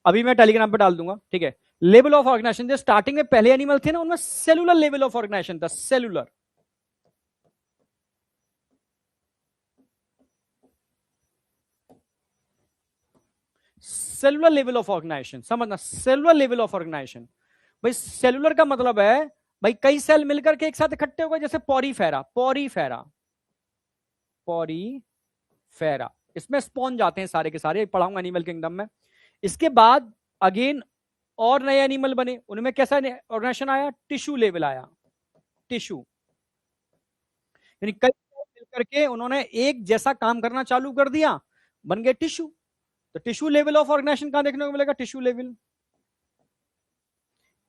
अभी मैं टेलीग्राम पे डाल दूंगा, ठीक है। लेवल ऑफ ऑर्गेनाइजेशन, जो स्टार्टिंग में पहले एनिमल थे ना, उनमें सेलुलर लेवल ऑफ ऑर्गेनाइजेशन था, cellular, cellular level of organisation, समझना, सेलुलर लेवल ऑफ ऑर्गेनाइजेशन। भाई सेलुलर का मतलब है भाई कई सेल मिलकर के एक साथ इकट्ठे हो गए, जैसे पॉरीफेरा, पॉरीफेरा, पॉरीफेरा, इसमें स्पॉन्ज आते हैं सारे के सारे, पढ़ाऊंगा एनिमल किंगडम में। इसके बाद अगेन और नए एनिमल बने, उनमें कैसा ऑर्गेनाइजेशन आया, टिश्यू लेवल आया, टिश्यू, यानी कई मिलकर के उन्होंने एक जैसा काम करना चालू कर दिया, बन गए टिश्यू। तो टिश्यू लेवल ऑफ ऑर्गेनाइजेशन कहां देखने को मिलेगा, टिश्यू लेवल,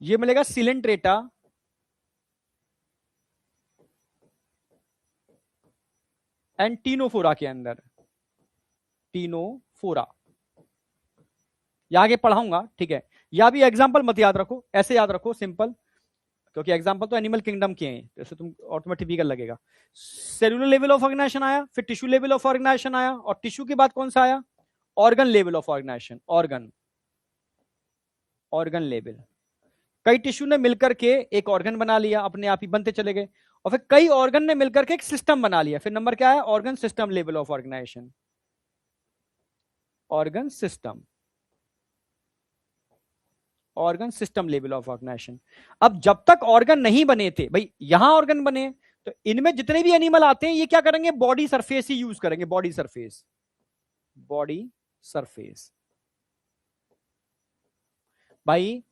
ये मिलेगा सिलेंट्रेटा एंड टीनोफोरा के अंदर, टीनोफोरा, ये आगे पढ़ाऊंगा, ठीक है। या भी एग्जांपल मत याद रखो, ऐसे याद रखो सिंपल, क्योंकि एग्जांपल तो एनिमल किंगडम के हैं, जैसे तुम ऑटोमेटिक लगेगा। सेलुलर लेवल ऑफ ऑर्गेनाइजेशन आया, फिर टिश्यू लेवल ऑफ ऑर्गेनाइजेशन आया, और टिश्यू के बाद कौन सा आया, organ level of organisation, organ, organ level. कई टिश्यू ने मिलकर के एक ऑर्गन बना लिया, अपने आप ही बनते चले गए, और फिर कई ऑर्गन ने मिलकर के एक सिस्टम बना लिया, फिर नंबर क्या है, organ system level of organisation, organ system, organ system level of organisation. अब जब तक ऑर्गन नहीं बने थे भाई, यहां ऑर्गन बने, तो इनमें जितने भी एनिमल आते हैं ये क्या करेंगे, बॉडी सरफेस ही यूज करेंगे, बॉडी सरफेस, बॉडी सरफेस। भाई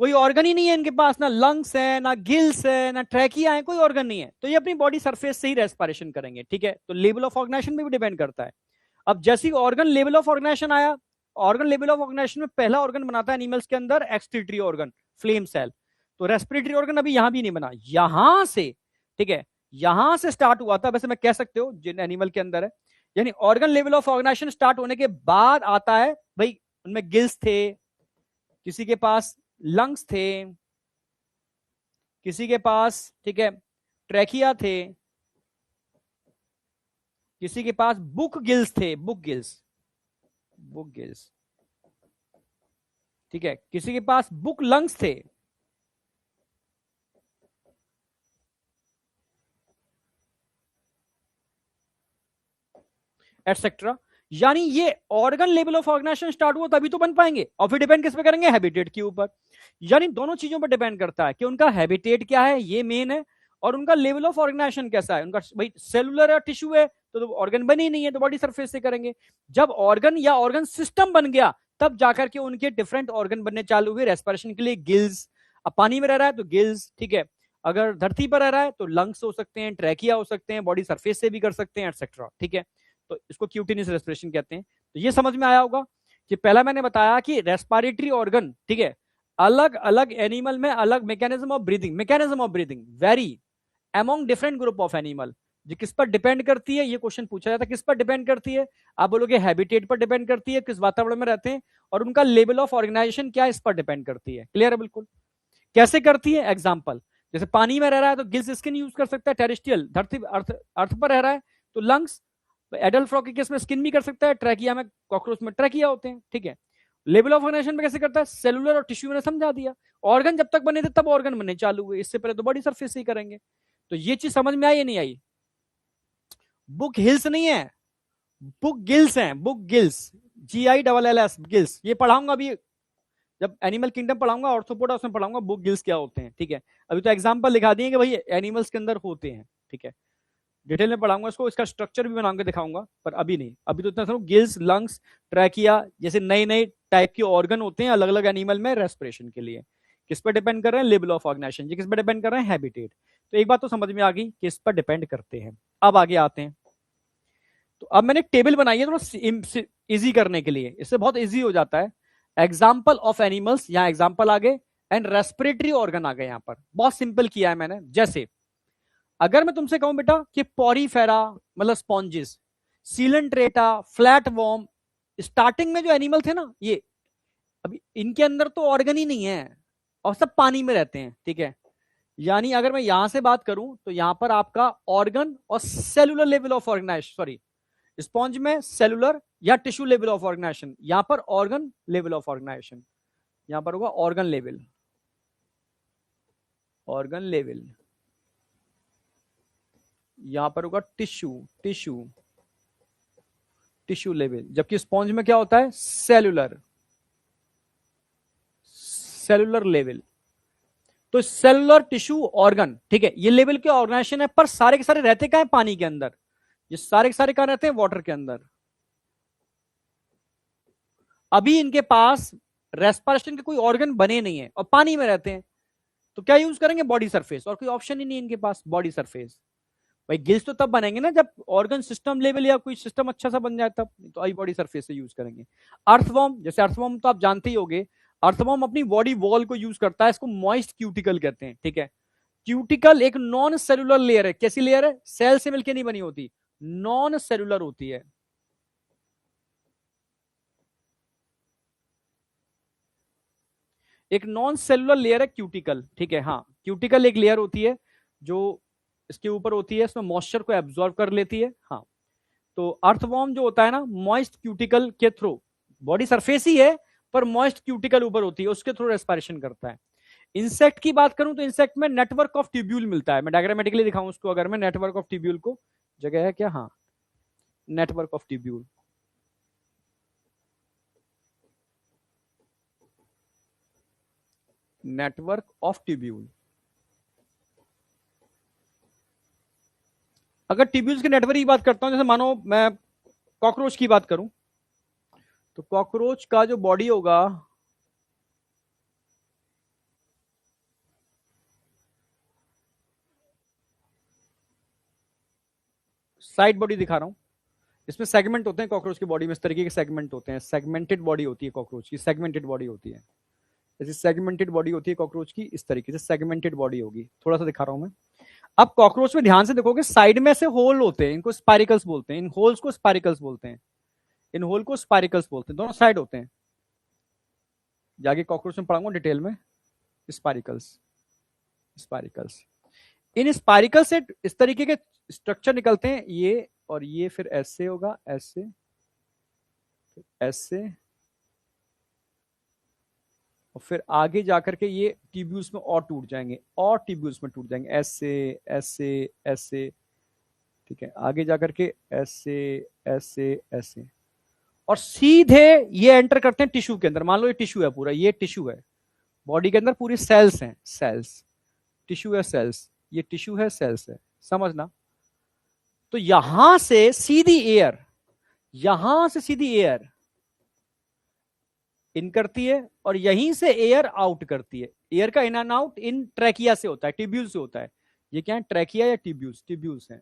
कोई ऑर्गन ही नहीं है इनके पास, ना लंग्स है, ना गिल्स है, ना ट्रैकिया है, कोई ऑर्गन नहीं है, तो ये अपनी बॉडी सरफेस से ही रेस्पिरेशन करेंगे, ठीक है। तो लेवल ऑफ ऑर्गेनाइजेशन में भी डिपेंड करता है। अब जैसे ऑर्गन लेवल ऑफ ऑर्गेनाइजेशन आया, ऑर्गन लेवल ऑफ ऑर्गेनाइजेशन में पहला ऑर्गन बनाता है एनिमल्स के अंदर एक्सक्रीटरी ऑर्गन, फ्लेम सेल। तो रेस्पिरेटरी ऑर्गन अभी यहां भी नहीं बना, यहां से, ठीक है, यहां से स्टार्ट हुआ था, वैसे मैं कह सकते हो जिन एनिमल के अंदर है, यानी organ level of organisation start होने के बाद आता है भाई, उनमें गिल्स थे, किसी के पास लंग्स थे, किसी के पास, ठीक है, ट्रैकिया थे, किसी के पास बुक गिल्स थे, बुक गिल्स, बुक गिल्स, ठीक है, किसी के पास बुक लंग्स थे, एटसेट्रा। यानी ये organ level of organisation start हुआ तभी तो बन पाएंगे, और फिर डिपेंड किस पे करेंगे, हैबिटेट के ऊपर। यानी दोनों चीजों पर डिपेंड करता है कि उनका हैबिटेट क्या है, ये मेन है, और उनका लेवल ऑफ ऑर्गेनाइजेशन कैसा है, उनका भाई सेलुलर या टिश्यू है तो ऑर्गन बने ही नहीं है, तो बॉडी सरफेस से करेंगे। जब ऑर्गन या ऑर्गन सिस्टम बन गया, तब जाकर के उनके डिफरेंट ऑर्गन बनने चालू हुए, रेस्पिरेशन के लिए गिल्स, अब पानी में रह रहा है तो गिल्स, ठीक है, अगर धरती पर रह रहा है तो लंग्स हो सकते हैं, ट्रैकिया हो सकते हैं, बॉडी सरफेस से भी कर सकते हैं, एटसेट्रा, ठीक है। तो इसको क्यूटिनियस रेस्पिरेशन कहते हैं। तो ये समझ में आया होगा कि पहला मैंने बताया कि रेस्पिरेटरी ऑर्गन, ठीक है, अलग अलग एनिमल में अलग mechanism of breathing, mechanism of breathing very among different group of animal. ये किस पर डिपेंड करती है, ये क्वेश्चन पूछा जाता है, किस पर डिपेंड करती है, आप बोलोगे हैबिटेट पर डिपेंड करती है, किस वातावरण में रहते हैं, और उनका लेवल ऑफ ऑर्गेनाइजेशन क्या है, इस पर डिपेंड करती है। क्लियर है बिल्कुल। कैसे करती है, एग्जाम्पल, जैसे पानी में रह रहा है तो गिल्स स्किन यूज कर सकता है, टेरेस्ट्रियल धरती अर्थ पर रह रहा है तो लंग्स, एडल्ट फ्रॉग के केस में स्किन भी कर सकता है, ट्रैकिया में, कॉकरोच में ट्रैकिया होते हैं, ठीक है। लेवल ऑफ ऑर्गेनाइजेशन में कैसे करता है, सेलुलर और टिश्यू में समझा दिया, ऑर्गन जब तक बने थे तब ऑर्गन बनने चालू हुए, इससे पहले तो बॉडी सरफेस से ही करेंगे। तो ये चीज समझ में आई या नहीं आई। बुक हिल्स नहीं है, बुक गिल्स हैं, बुक गिल्स, GILLS, गिल्स, ये पढ़ाऊंगा अभी, जब एनिमल किंगडम पढ़ाऊंगा, ऑर्थोपोडा उसमें पढ़ाऊंगा बुक गिल्स क्या होते हैं, ठीक है। अभी तो एग्जांपल दिखा दिए कि भाई एनिमल्स के अंदर होते हैं, ठीक है, डिटेल में पढ़ाऊंगा इसको, इसका स्ट्रक्चर भी बना के दिखाऊंगा, पर अभी नहीं, अभी तो इतना समझो गिल्स, लंग्स, ट्रैकिया जैसे नए नए टाइप के ऑर्गन होते हैं अलग अलग एनिमल में रेस्पिरेशन के लिए। किस पर डिपेंड कर रहे हैं, लेवल ऑफ ऑर्गेनाइजेशन। ये किस पर डिपेंड कर रहे हैं, हैबिटेट। तो एक बात तो समझ में आ गई, किस पर डिपेंड करते हैं। अब आगे आते हैं, तो अब मैंने एक टेबल बनाई है थोड़ा इजी करने के लिए, इससे बहुत इजी हो जाता है। एग्जाम्पल ऑफ एनिमल्स, यहां एग्जाम्पल आ गए, एंड रेस्पिरेटरी ऑर्गन आ गए। यहां पर बहुत सिंपल किया है मैंने। जैसे अगर मैं तुमसे कहूं बेटा कि पॉरीफेरा मतलब spongin, Coelenterata, flat warm, starting में जो एनिमल थे ना ये, अभी इनके अंदर तो ऑर्गन ही नहीं है और सब पानी में रहते हैं, ठीक है। यानी अगर मैं यहां से बात करूं तो यहां पर आपका ऑर्गन और cellular level of organisation, sorry sponge में सेलुलर या टिश्यू लेवल ऑफ ऑर्गेनाइजेशन, यहां पर ऑर्गन लेवल ऑफ ऑर्गेनाइजेशन, यहां पर होगा ऑर्गन लेवल, ऑर्गन लेवल, यहां पर होगा टिश्यू, टिश्यू, टिश्यू लेवल। जबकि स्पॉन्ज में क्या होता है, सेलुलर, सेलुलर लेवल। तो सेलुलर टिश्यू ऑर्गन, ठीक है, ये लेवल के ऑर्गेनाइजेशन है, पर सारे के सारे रहते कहां है, पानी के अंदर। ये सारे के सारे कहां रहते हैं, वाटर के अंदर। अभी इनके पास रेस्पिरेशन के कोई ऑर्गन बने नहीं है और पानी में रहते हैं, तो क्या यूज करेंगे, बॉडी सरफेस, और कोई ऑप्शन ही नहीं इनके पास, बॉडी सरफेस। भाई गिल्स तो तब बनेंगे ना जब ऑर्गन सिस्टम लेवल या कोई सिस्टम अच्छा सा बन जाए, तब तो आई बॉडी सरफेस से यूज करेंगे। अर्थवॉर्म, जैसे अर्थवॉर्म तो आप जानते ही होंगे, अर्थवॉर्म अपनी बॉडी वॉल को यूज करता है, इसको मॉइस्ट क्यूटिकल कहते हैं, ठीक है। क्यूटिकल एक नॉन सेलुलर लेयर है। कैसी लेयर है, सेल से मिलकर नहीं बनी होती, नॉन सेलुलर होती है। एक नॉन सेलुलर लेयर है क्यूटिकल, ठीक है। हाँ, क्यूटिकल एक लेयर होती है जो इसके ऊपर होती है, इसमें मॉइस्चर को एब्जॉर्ब कर लेती है। हाँ, तो अर्थवॉर्म जो होता है ना, मॉइस्ट क्यूटिकल के थ्रू, बॉडी सरफेस ही है पर मॉइस्ट क्यूटिकल ऊपर होती है, उसके थ्रू रेस्पिरेशन करता है। इंसेक्ट की बात करूं तो इंसेक्ट में नेटवर्क ऑफ ट्यूब्यूल मिलता है। मैं डायग्रामेटिकली दिखाऊं उसको, अगर मैं नेटवर्क ऑफ ट्यूब्यूल को, जगह है क्या, हाँ, network of tubule, network of tubule. अगर ट्यूब्यूल्स के नेटवर्क की बात करता हूं, जैसे मानो मैं कॉकरोच की बात करूं, तो कॉकरोच का जो बॉडी होगा, साइड बॉडी दिखा रहा हूं, इसमें सेगमेंट होते हैं कॉकरोच की बॉडी में, इस तरीके के सेगमेंट होते हैं, सेगमेंटेड बॉडी होती है कॉकरोच की, सेगमेंटेड बॉडी होती है। जैसे सेगमेंटेड बॉडी होती है कॉकरोच की, इस तरीके से सेगमेंटेड बॉडी होगी। थोड़ा सा दिखा रहा हूं मैं। अब कॉकरोच में ध्यान से देखोगे, साइड में से होल होते हैं, इनको स्पाइरिकल्स बोलते हैं, इन होल्स को स्पाइरिकल्स बोलते हैं, इन होल को स्पाइरिकल्स बोलते हैं, दोनों साइड होते हैं। जाके कॉकरोच में पढ़ाऊंगा डिटेल में, स्पाइरिकल्स, स्पाइरिकल्स। इन स्पाइरिकल से इस तरीके के स्ट्रक्चर निकलते हैं, ये और ये, फिर ऐसे होगा, ऐसे, ऐसे, और फिर आगे जाकर के ये ट्यूब्यूल्स में और टूट जाएंगे, और ट्यूब्यूल्स में टूट जाएंगे, ऐसे, ऐसे, ऐसे, ठीक है। आगे जाकर के ऐसे, ऐसे, ऐसे, और सीधे ये एंटर करते हैं टिश्यू के अंदर। मान लो ये टिश्यू है पूरा, ये टिश्यू है, बॉडी के अंदर पूरी सेल्स हैं, सेल्स, टिश्यू है, सेल्स, ये टिश्यू है, सेल्स है, समझना। तो यहां से सीधी एयर, यहां से सीधी एयर इन करती है और यहीं से एयर आउट करती है। एयर का in and out in trachea से होता है, ट्यूब्यूल से होता है। ये क्या है, ट्रैकिया या ट्यूब्यूल्स, ट्यूब्यूल्स हैं।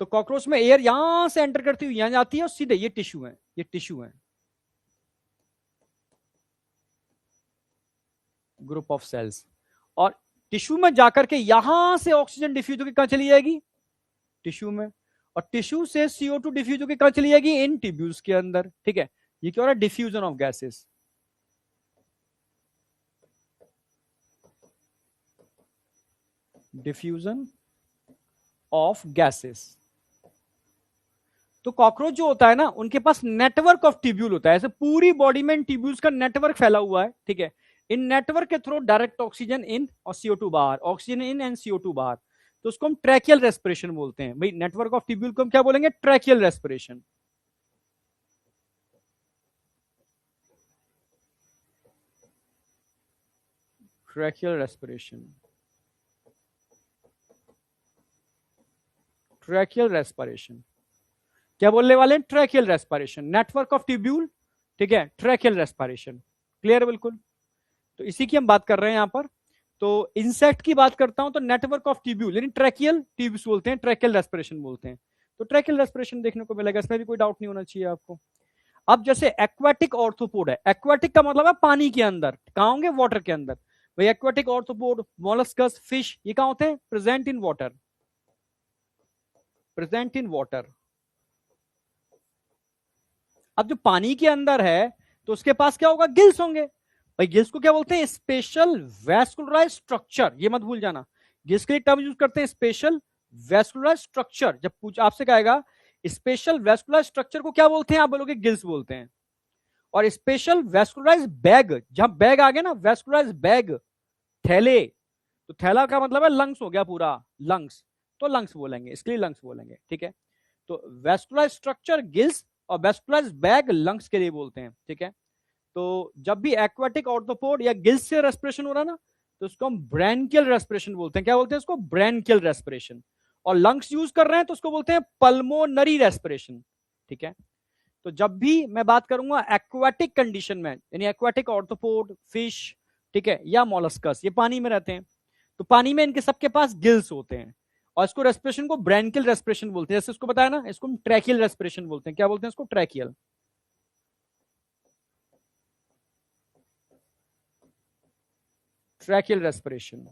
तो कॉकरोच में एयर यहां से एंटर करती हुई यहां जाती है और सीधे, ये टिश्यू है, ये टिश्यू है, ग्रुप ऑफ सेल्स। और टिश्यू में जाकर के यहां से ऑक्सीजन डिफ्यूज होकर कहां चली जाएगी, टिश्यू में, और टिश्यू से CO2 डिफ्यूज होकर कहां चली जाएगी, इन ट्यूब्यूल्स के अंदर, ठीक है। ये क्या हो रहा है, diffusion of gases, diffusion of gases. तो कॉकरोच जो होता है ना, उनके पास नेटवर्क ऑफ ट्यूब्यूल होता है, ऐसे पूरी बॉडी में इन ट्यूब्यूल्स का नेटवर्क फैला हुआ है, ठीक है। इन नेटवर्क के थ्रू डायरेक्ट ऑक्सीजन इन और CO2 बाहर, ऑक्सीजन इन एंड CO2 बाहर। तो उसको हम ट्रैकियल रेस्पिरेशन बोलते हैं। भाई नेटवर्क ऑफ ट्यूब्यूल को हम क्या बोलेंगे, tracheal respiration. Tracheal respiration, tracheal respiration क्या बोलने वाले हैं, tracheal respiration, network of tubule, ठीक है, ट्रैकियल रेस्पिरेशन। क्लियर है बिल्कुल। तो इसी की हम बात कर रहे हैं यहां पर। तो इंसेक्ट की बात करता हूं तो नेटवर्क ऑफ ट्यूब्यूल यानी ट्रैकियल ट्यूब्स बोलते हैं, ट्रैकियल रेस्पिरेशन बोलते हैं। तो ट्रैकियल रेस्पिरेशन देखने को मिलेगा, इसमें भी कोई डाउट नहीं होना चाहिए आपको। अब जैसे एक्वाटिक ऑर्थोपोड है, एक्वाटिक का मतलब है पानी के अंदर, कहां होंगे? वाटर के अंदर। भाई एक्वाटिक ऑर्थोपोड, मोलस्कस, फिश, ये कहां होते हैं? Present in water, present in water. अब जो पानी के अंदर है तो उसके पास क्या होगा? गिल्स होंगे। भाई गिल्स को क्या बोलते हैं? स्पेशल वैस्कुलराइज स्ट्रक्चर, ये मत भूल जाना। गिल्स के लिए टर्म यूज करते हैं स्पेशल वैस्कुलराइज स्ट्रक्चर। जब पूछ आपसे कहेगा स्पेशल वैस्कुलराइज स्ट्रक्चर को क्या बोलते हैं, आप बोलोगे गिल्स बोलते हैं। और स्पेशल वैस्कुलराइज बैग, जहां बैग आ गया ना, वैस्कुलराइज बैग, थैले, तो थैला का मतलब है लंग्स हो गया पूरा, लंग्स, तो लंग्स बोलेंगे, इसके लिए लंग्स बोलेंगे, ठीक है। तो वैस्कुलराइज स्ट्रक्चर गिल्स और वैस्कुलराइज बैग लंग्स के लिए बोलते हैं, ठीक है। तो जब भी एक्वाटिक ऑर्थोपोड या गिल्स से रेस्पिरेशन हो रहा ना, तो उसको हम ब्रैंकियल रेस्पिरेशन बोलते हैं। क्या बोलते हैं उसको? Branchial respiration. और लंग्स यूज कर रहे हैं तो उसको बोलते हैं पल्मोनरी रेस्पिरेशन, ठीक है। तो जब भी मैं बात करूंगा एक्वाटिक कंडीशन में, यानी एक्वाटिक ऑर्थोपोड, फिश, ठीक है, या मोलस्कस, ये पानी में रहते हैं, तो पानी में इनके सबके पास गिल्स होते हैं और इसको रेस्पिरेशन को ब्रैंकियल रेस्पिरेशन बोलते हैं। जैसे इसको बताया ना, इसको हम ट्रैकियल रेस्पिरेशन बोलते हैं। क्या बोलते हैं इसको? Tracheal. Tracheal respiration,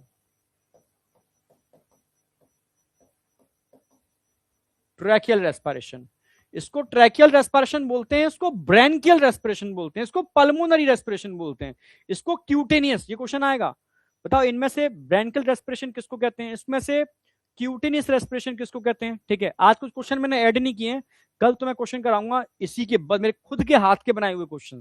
tracheal respiration, इसको ट्रैकियल रेस्पिरेशन बोलते हैं, इसको ब्रैंकियल रेस्पिरेशन बोलते हैं, इसको पल्मोनरी रेस्पिरेशन बोलते हैं, इसको क्यूटेनियस। ये क्वेश्चन आएगा, बताओ इनमें से ब्रैंकियल रेस्पिरेशन किसको कहते हैं, इसमें से क्यूटेनियस रेस्पिरेशन किसको कहते हैं, ठीक है। आज कुछ क्वेश्चन मैंने ऐड नहीं किए हैं, कल तो मैं क्वेश्चन कराऊंगा इसी के बाद, मेरे खुद के हाथ के बनाए हुए क्वेश्चन,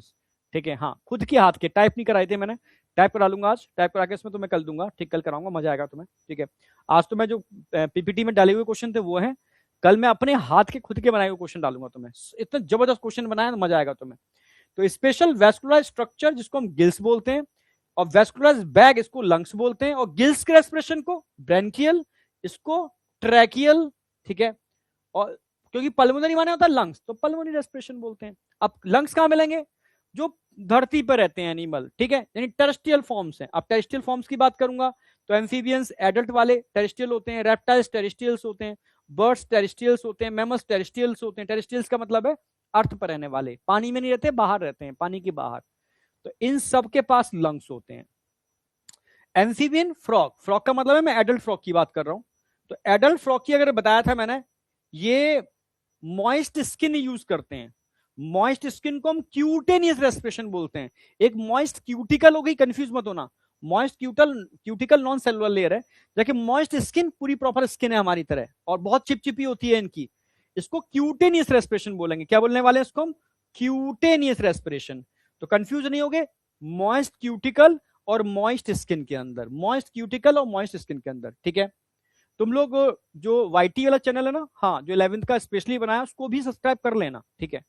ठीक है। हाँ, खुद के हाथ के, टाइप नहीं कराए थे मैंने, टाइप करा लूंगा आज, टाइप करा के इसमें तो मैं कल दूंगा, ठीक, कल कराऊंगा, मजा आएगा तुम्हें, ठीक है। आज तो मैं जो पीपीटी में डाले हुए क्वेश्चन थे वो है, कल मैं अपने हाथ के खुद के बनाए हुए क्वेश्चन डालूंगा तुम्हें, इतना जबरदस्त क्वेश्चन बनाया ना, मजा आएगा तुम्हें। तो स्पेशल वैस्कुलराइज स्ट्रक्चर जिसको हम गिल्स बोलते हैं, और वैस्कुलराइज बैग इसको लंग्स बोलते हैं, और गिल्स के रेस्पिरेशन को ब्रैंकियल, इसको ट्रैकियल, ठीक है। और क्योंकि पल्मोनरी माने होता है लंग्स, तो पल्मोनरी रेस्पिरेशन बोलते हैं। अब लंग्स कहां मिलेंगे? जो धरती पर रहते हैं एनिमल, ठीक है, यानी टेरेस्ट्रियल फॉर्म्स हैं। अब टेरेस्ट्रियल फॉर्म्स की बात करूंगा तो एम्फीबियंस एडल्ट वाले टेरेस्ट्रियल होते हैं, रेप्टाइल्स टेरेस्ट्रियल्स होते हैं, बर्ड्स टेरेस्ट्रियल्स होते हैं, मैमल्स टेरेस्ट्रियल्स होते हैं। टेरेस्ट्रियल्स का मतलब है अर्थ पर रहने वाले, पानी में नहीं रहते, बाहर रहते हैं, पानी के बाहर। तो इन सब के पास लंग्स होते हैं। एम्फीबियन फ्रॉग, फ्रॉग का मतलब है, मैं एडल्ट फ्रॉग की बात कर रहा हूं, तो एडल्ट फ्रॉग की अगर बताया था मैंने, ये मॉइस्ट स्किन यूज करते हैं। मॉइस्ट स्किन को हम क्यूटेनियस रेस्पिरेशन बोलते हैं। एक मॉइस्ट क्यूटिकल हो गई, कंफ्यूज मत होना, moist cuticle non cellular layer है, जबकि मॉइस्ट स्किन पूरी प्रॉपर स्किन है हमारी तरह और बहुत चिपचिपी होती है इनकी, इसको क्यूटेनियस रेस्पिरेशन बोलेंगे। क्या बोलने वाले हैं इसको हम? Cutaneous respiration. तो कंफ्यूज नहीं होगे, मॉइस्ट क्यूटिकल और मॉइस्ट स्किन के अंदर, मॉइस्ट क्यूटिकल और मॉइस्ट स्किन के अंदर, ठीक है। तुम लोग जो वाईटी वाला चैनल है ना, हाँ, जो 11th का स्पेशली बनाया, उसको भी सब्सक्राइब कर लेना, ठीक है।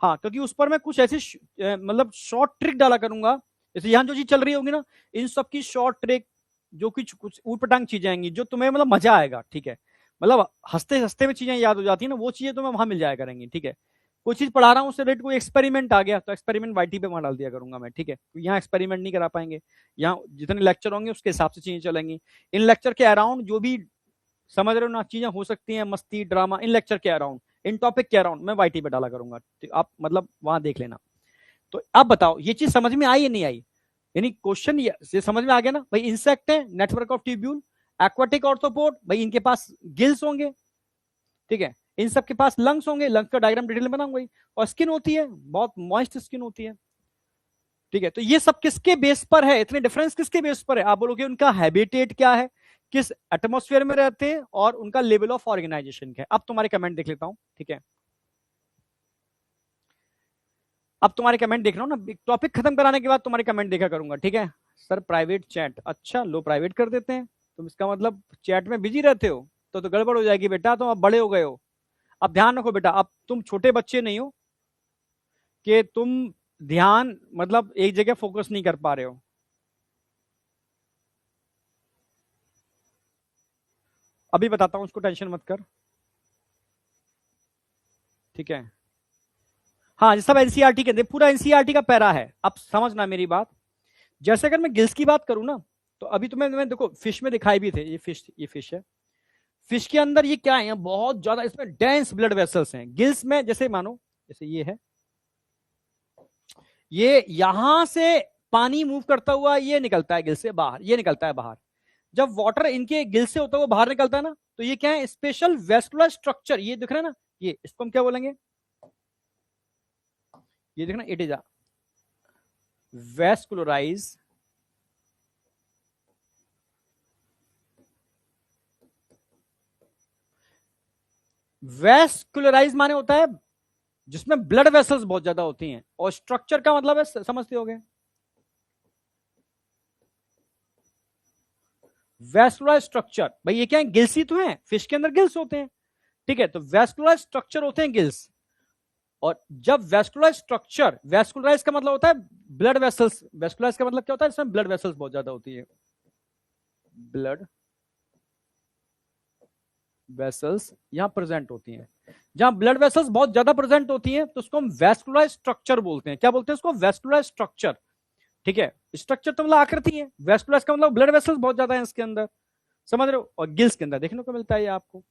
हाँ, क्योंकि उस पर मैं कुछ ऐसी मतलब शॉर्ट ट्रिक डाला करूंगा, जैसे यहाँ जो चीज चल रही होगी ना, इन सब की शॉर्ट ट्रिक, जो कुछ ऊटपटांग चीजें आएंगी जो तुम्हें मतलब मजा आएगा, ठीक है। मतलब हंसते हंसते में चीजें याद हो जाती है ना, वो चीजें तुम्हें वहां मिल जाया करेंगी, ठीक है। कोई चीज पढ़ा रहा हूँ, उससे रिलेटेड कोई एक्सपेरिमेंट आ गया तो एक्सपेरिमेंट वाईटी पे वहां डाल दिया करूंगा मैं, ठीक है। यहाँ एक्सपेरिमेंट नहीं करा पाएंगे, यहाँ जितने लेक्चर होंगे उसके हिसाब से चीजें चलेंगी। इन लेक्चर के अराउंड जो भी समझ रहे हो ना चीजें हो सकती हैं, मस्ती ड्रामा, इन लेक्चर के अराउंड, इन टॉपिक के अराउंड मैं वाईटी पे डाला करूंगा, आप मतलब वहां देख लेना। तो आप बताओ ये चीज समझ में आई या नहीं आई? यानी क्वेश्चन ये समझ में आ गया ना भाई, इंसेक्ट है, network of tubule, aquatic arthropod, भाई इनके पास गिल्स होंगे, ठीक है, इन सब के पास लंग्स होंगे, लंग्स का डायग्राम डिटेल में बनाऊंगा, और स्किन होती है, बहुत मॉइस्ट स्किन होती है, ठीक है। तो ये सब किसके बेस पर है, इतने डिफरेंस किसके बेस पर है? आप बोलोगे उनका हैबिटेट क्या है, किस एटमॉस्फेयर में रहते हैं, और उनका लेवल ऑफ ऑर्गेनाइजेशन क्या है। अब तुम्हारे कमेंट देख लेता हूं, ठीक है। अब तुम्हारे कमेंट देख रहा हूं ना, टॉपिक खत्म कराने के बाद तुम्हारे कमेंट देखा करूंगा, ठीक है। सर प्राइवेट चैट, अच्छा लो प्राइवेट कर देते हैं, तुम इसका मतलब चैट में बिजी रहते हो, तो गड़बड़ हो जाएगी बेटा, तुम अब बड़े हो गए हो। अब ध्यान रखो बेटा, अब तुम छोटे बच्चे नहीं हो कि तुम ध्यान मतलब एक जगह फोकस नहीं कर पा रहे हो। अभी बताता हूं, उसको टेंशन मत कर, ठीक है। हाँ, सब एनसीईआरटी के अंदर, पूरा एनसीईआरटी का पैरा है। अब समझना मेरी बात, जैसे अगर मैं गिल्स की बात करूं ना, तो अभी तुम्हें देखो फिश में दिखाई भी थे, ये फिश है। फिश के अंदर ये क्या है, बहुत ज्यादा इसमें डेंस ब्लड वेसल्स हैं। गिल्स में जैसे मानो जैसे ये है, ये यहां से पानी मूव करता हुआ ये निकलता है गिल से बाहर, ये निकलता है बाहर। जब वाटर इनके गिल से होता हुआ बाहर निकलता है ना, तो ये क्या है, स्पेशल वेस्कुलर स्ट्रक्चर, ये दिख रहा है ना, ये इसको हम क्या बोलेंगे, ये देखना, it is a vascularise vascularise माने होता है जिसमें ब्लड वेसल्स बहुत ज्यादा होती हैं, और स्ट्रक्चर का मतलब है, समझते होगे, वेस्कुलर स्ट्रक्चर। भाई ये क्या है, गिल्स ही तो है, फिश के अंदर गिल्स होते हैं, ठीक है, तो वेस्कुलर स्ट्रक्चर होते हैं गिल्स। और जब वेस्कुलर स्ट्रक्चर, वेस्कुलराइज का मतलब होता है ब्लड वेसल्स, वेस्कुलराइज का मतलब क्या होता है, इसमें ब्लड वेसल्स बहुत ज्यादा होती है, ब्लड वेसल्स यहां प्रेजेंट होती हैं। जहां ब्लड वेसल्स बहुत ज्यादा प्रेजेंट होती हैं तो उसको हम वेस्कुलर स्ट्रक्चर बोलते हैं। क्या बोलते हैं उसको, वेस्कुलर स्ट्रक्चर, ठीक है। स्ट्रक्चर तो मतलब आकृति है, वेस्कुलर का मतलब ब्लड वेसल्स बहुत ज्यादा है इसके अंदर, समझ रहे हो, और गिल्स के अंदर देखने को मिलता है ये आपको,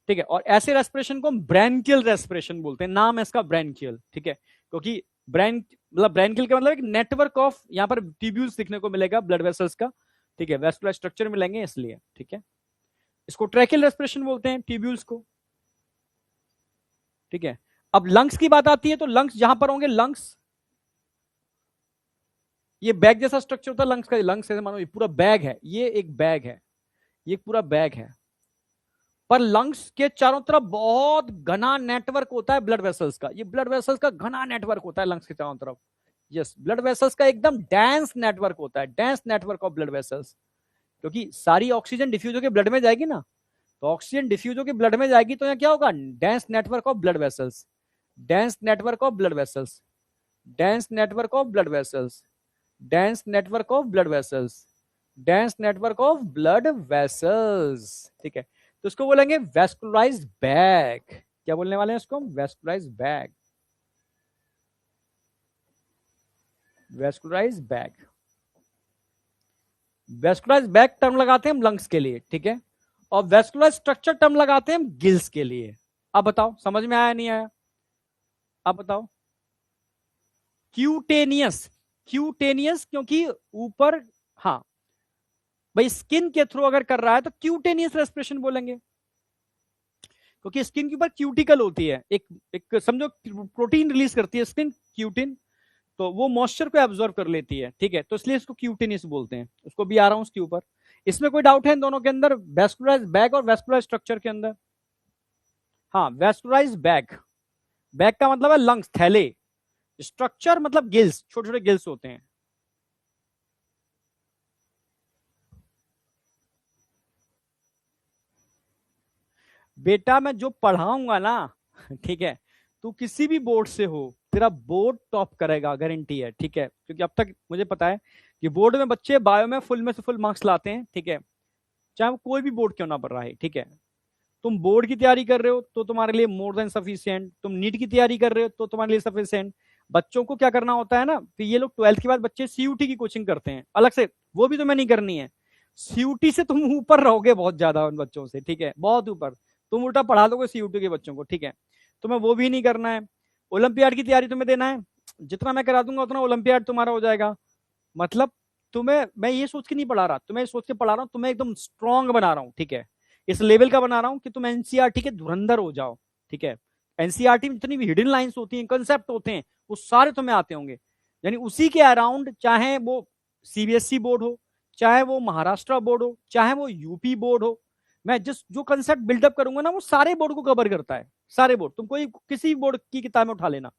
ठीक है। और ऐसे रेस्पिरेशन को हम ब्रैंकियल रेस्पिरेशन बोलते हैं, नाम है इसका ब्रैंकियल, ठीक है, क्योंकि ब्रैंकियल का मतलब एक नेटवर्क ऑफ, यहां पर ट्यूब्यूल्स दिखने को मिलेगा ब्लड वेसल्स का, ठीक है, वेस्कुलर स्ट्रक्चर मिलेंगे इसलिए, ठीक है। इसको ट्रैकियल रेस्पिरेशन बोलते हैं ट्यूब्यूल्स को, ठीक है। अब लंग्स की बात आती है तो लंग्स जहां पर होंगे, लंग्स ये बैग जैसा स्ट्रक्चर होता है लंग्स का, लंग्स ऐसे मानो ये पूरा बैग है, ये एक बैग है, ये पूरा बैग है, पर लंग्स के चारों तरफ बहुत घना नेटवर्क होता है ब्लड वेसल्स का, ये ब्लड वेसल्स का घना नेटवर्क होता है लंग्स के चारों तरफ, यस, ब्लड वेसल्स का एकदम डेंस नेटवर्क होता है, dense network of blood vessels, क्योंकि सारी ऑक्सीजन डिफ्यूज होकर ब्लड में जाएगी ना, तो ऑक्सीजन डिफ्यूज होकर ब्लड में जाएगी तो यहाँ क्या होगा, dense network of blood vessels, dense network of blood vessels, dense network of blood vessels, dense network of blood vessels, dense network of blood vessels, ठीक है। तो इसको बोलेंगे वेस्कुलराइज्ड बैग, क्या बोलने वाले हैं इसको हम, vascularised bag, vascularised bag, vascularised bag term लगाते हैं हम लंग्स के लिए, ठीक है, और वेस्कुलर स्ट्रक्चर टर्म लगाते हैं हम गिल्स के लिए। अब बताओ समझ में आया नहीं आया, अब बताओ, क्यूटेनियस, क्यूटेनियस क्योंकि ऊपर, हाँ भाई स्किन के थ्रू अगर कर रहा है तो क्यूटेनियस रेस्पिरेशन बोलेंगे, क्योंकि स्किन के ऊपर क्यूटिकल होती है, एक समझो प्रोटीन रिलीज करती है स्किन, क्यूटिन, तो वो मॉइस्चर को एब्जॉर्ब कर लेती है, ठीक है, तो इसलिए इसको क्यूटेनियस बोलते हैं। उसको भी आ रहा हूं उसके ऊपर, इसमें कोई डाउट है इन दोनों के अंदर, वेस्कुलराइज्ड बैग और वेस्कुलर स्ट्रक्चर के अंदर? हाँ, वेस्कुलराइज्ड बैग, बैग का मतलब है लंग्स, थैले, स्ट्रक्चर मतलब गिल्स, छोटे छोटे गिल्स होते हैं। बेटा मैं जो पढ़ाऊंगा ना ठीक है, तू किसी भी बोर्ड से हो, तेरा बोर्ड टॉप करेगा, गारंटी है, ठीक है, क्योंकि अब तक मुझे पता है कि बोर्ड में बच्चे बायो में से फुल मार्क्स लाते हैं, ठीक है, चाहे वो कोई भी बोर्ड क्यों ना पढ़ रहा है, ठीक है। तुम बोर्ड की तैयारी कर रहे हो तो तुम्हारे लिए मोर देन सफिशिएंट, तुम नीट की तैयारी कर रहे हो तो तुम्हारे लिए सफिशिएंट। बच्चों को क्या करना होता है ना, कि ये लोग 12th के बाद बच्चे सीयूटी की कोचिंग करते हैं अलग से, वो भी तुम्हें नहीं करनी है, सीयूटी से तुम ऊपर रहोगे बहुत ज्यादा उन बच्चों से, ठीक है, बहुत ऊपर, तुम उल्टा पढ़ा दोगे सीयूटी के बच्चों को, ठीक है, तुम्हें वो भी नहीं करना है। ओलंपियाड की तैयारी तुम्हें देना है, जितना मैं करा दूंगा उतना ओलंपियाड तुम्हारा हो जाएगा, मतलब तुम्हें मैं ये सोच के नहीं पढ़ा रहा, तुम्हें सोच के पढ़ा रहा हूँ, तुम्हें एकदम स्ट्रांग बना रहा हूँ, ठीक है, इस लेवल का बना रहा हूँ कि तुम एनसीईआरटी के धुरंधर हो जाओ, ठीक है। एनसीईआरटी में जितनी भी हिडन लाइंस होती हैं, कंसेप्ट होते हैं, वो सारे तुम्हें आते होंगे, यानी उसी के अराउंड, चाहे वो सीबीएसई बोर्ड हो, चाहे वो महाराष्ट्र बोर्ड हो, चाहे वो यूपी बोर्ड हो, मैं जिस जो कंसेप्ट बिल्डअप करूंगा ना, वो सारे बोर्ड को कवर करता है, सारे बोर्ड, तुम कोई किसी बोर्ड की किताब में उठा लेना,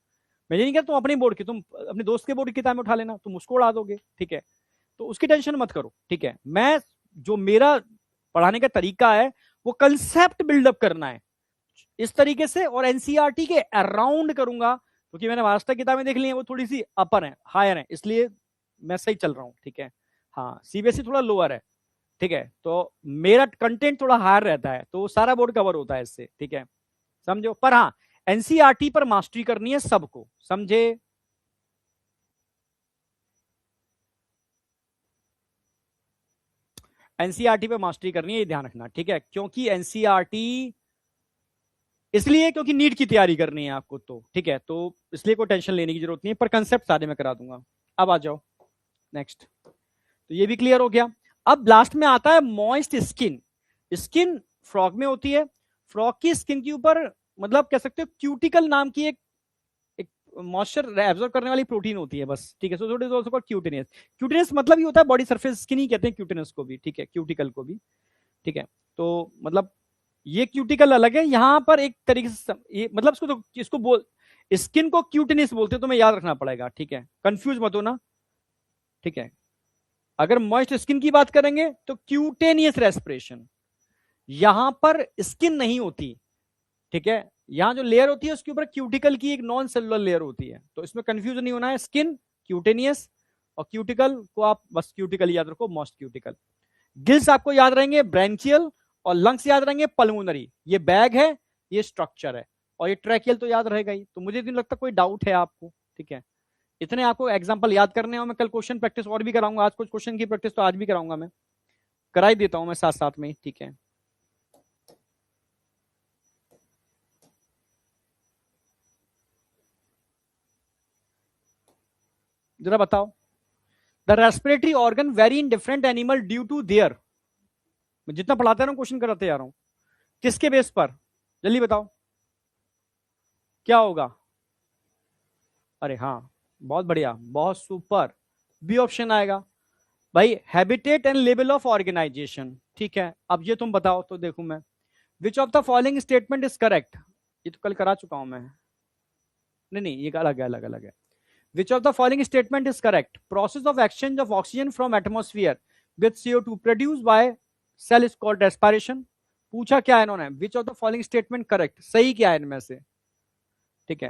मैं ये नहीं कहता तुम अपनी बोर्ड की, तुम अपने दोस्त के बोर्ड की किताब में उठा लेना, तुम उसको उड़ा दोगे, ठीक है, तो उसकी टेंशन मत करो, ठीक है। मैं जो मेरा पढ़ाने का तरीका है वो कंसेप्ट बिल्डअप करना है इस तरीके से, और एनसीईआरटी के अराउंड करूंगा, क्योंकि मैंने मास्टर किताबें देख ली हैं, वो थोड़ी सी अपर है, हायर है, इसलिए मैं सही चल रहा हूं, ठीक है। हाँ, सीबीएसई थोड़ा लोअर है, ठीक है, तो मेरा कंटेंट थोड़ा हायर रहता है, तो सारा बोर्ड कवर होता है इससे, ठीक है, समझो। पर हाँ, एनसीईआरटी पर मास्टरी करनी है सबको, समझे? एनसीईआरटी पे मास्टरी करनी है, ये ध्यान रखना, ठीक है। क्योंकि एनसीईआरटी इसलिए क्योंकि नीट की तैयारी करनी है आपको, तो ठीक है, तो इसलिए कोई टेंशन लेने की जरूरत नहीं है, पर कंसेप्ट सारे मैं करा दूंगा। अब आ जाओ नेक्स्ट, तो ये भी क्लियर हो गया। अब लास्ट में आता है मॉइस्ट स्किन। स्किन फ्रॉग में होती है, फ्रॉग की स्किन के ऊपर मतलब कह सकते हो क्यूटिकल नाम की एक मॉइस्चर एब्जॉर्ब करने वाली प्रोटीन होती है बस, ठीक है। So it is also called cuteness. Cuteness मतलब ही होता है बॉडी सरफेस स्किन ही कहते हैं क्यूटिनेस को भी, ठीक है, क्यूटिकल को भी, ठीक है। तो मतलब ये क्यूटिकल अलग है, यहां पर एक तरीके से ये मतलब इसको तो इसको बोल स्किन को क्यूटिनेस बोलते हैं, तो मैं याद रखना पड़ेगा, ठीक है, कंफ्यूज मत होना, ठीक है। अगर मॉइस्ट स्किन की बात करेंगे तो क्यूटेनियस रेस्पिरेशन, यहां पर स्किन नहीं होती, ठीक है। यहां जो लेयर होती है उसके ऊपर क्यूटिकल की एक नॉन सेलुलर लेयर होती है, तो इसमें कंफ्यूजन नहीं होना है। स्किन क्यूटेनियस और क्यूटिकल को आप बस क्यूटिकल याद रखो, मोस्ट क्यूटिकल। गिल्स आपको याद रहेंगे ब्रैंकियल, और लंग्स याद रहेंगे पल्मोनरी। ये बैग है, ये स्ट्रक्चर है, और ये ट्रैकियल तो याद रहेगा ही। तो मुझे नहीं लगता कोई डाउट है आपको, ठीक है। इतने आपको एग्जांपल याद करने हैं, मैं कल क्वेश्चन प्रैक्टिस और भी कराऊंगा, आज कुछ क्वेश्चन की प्रैक्टिस तो आज भी कराऊंगा, मैं करा ही देता हूं मैं साथ साथ में, ठीक है। जरा बताओ, the respiratory organ vary in different animal due to their, मैं जितना पढ़ाता रहा क्वेश्चन कराते जा रहा हूं, किसके बेस पर, जल्दी बताओ क्या होगा। अरे हाँ, बहुत बढ़िया, बहुत सुपर, बी ऑप्शन आएगा भाई, habitat and level of organisation, ठीक है। अब ये तुम बताओ, तो देखूं मैं, which of the following statement is correct, ये तो कल करा चुका हूं मैं, नहीं नहीं ये अलग है, अलग अलग है। Which of the following statement is correct? Process of exchange of oxygen from atmosphere with CO2 produced by cell is called respiration. पूछा क्या है इन्होंने, Which of the following statement correct? सही क्या है इनमें से, ठीक है।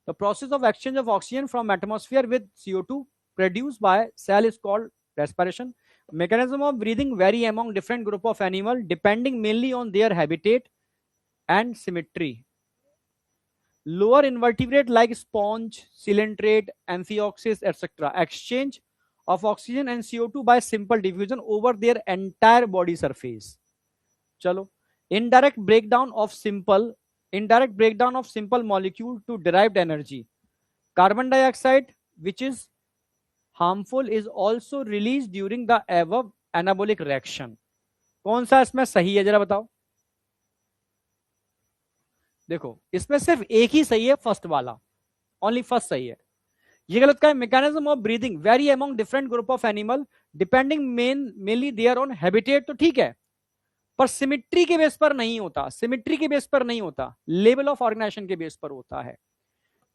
The process of exchange of oxygen from atmosphere with CO2 produced by cell is called respiration. Mechanism of breathing vary among different group of animal depending mainly on their habitat and symmetry. Lower invertebrate like sponge, coelenterate, amphioxus, etc. exchange of oxygen and CO2 by simple diffusion over their entire body surface. चलो, indirect breakdown of simple molecule to derived energy. Carbon dioxide, which is harmful, is also released during the above anabolic reaction. कौन सा इसमें सही है जरा बताओ। देखो इसमें सिर्फ एक ही सही है, फर्स्ट वाला, ओनली फर्स्ट सही है। ये गलत का है, mechanism of breathing vary among different group of animal depending mainly their on habitat, तो ठीक है, पर सिमिट्री के बेस पर नहीं होता, सिमिट्री के बेस पर नहीं होता, लेवल ऑफ ऑर्गेनाइजेशन के बेस पर होता है,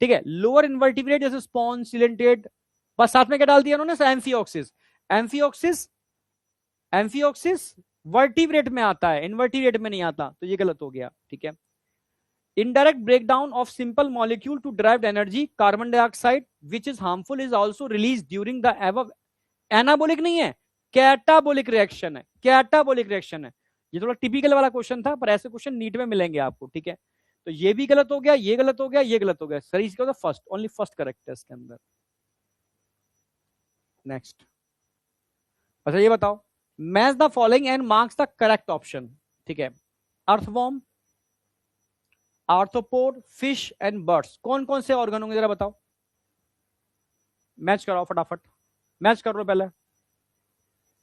ठीक है। लोअर इन्वर्टिब्रेट जैसे स्पॉन्ज, सिलेंटेड, बस साथ में क्या डाल दिया उन्होंने, एम्फियोक्सिस। एम्फियोक्सिस एम्फियोक्सिस वर्टिब्रेट में आता है, इन्वर्टिब्रेट में नहीं आता, तो ये गलत हो गया, ठीक है। Indirect breakdown of simple molecule to derived energy, carbon dioxide, which is harmful, is also released during the above. Anabolic नहीं है, कैटाबोलिक रिएक्शन है, कैटाबोलिक रिएक्शन है। ये थोड़ा टिपिकल वाला क्वेश्चन था, पर ऐसे क्वेश्चन नीट में मिलेंगे आपको, ठीक है। तो ये भी गलत हो गया, ये गलत हो गया, ये गलत हो गया, सही इसका होता फर्स्ट, ओनली फर्स्ट करेक्ट है इसके अंदर। नेक्स्ट, अच्छा ये बताओ, match the following and marks the correct option, ठीक है। Earthworm, arthropod, fish and birds, कौन कौन से ऑर्गन होंगे जरा बताओ, मैच कराओ फटाफट, मैच कर लो पहले,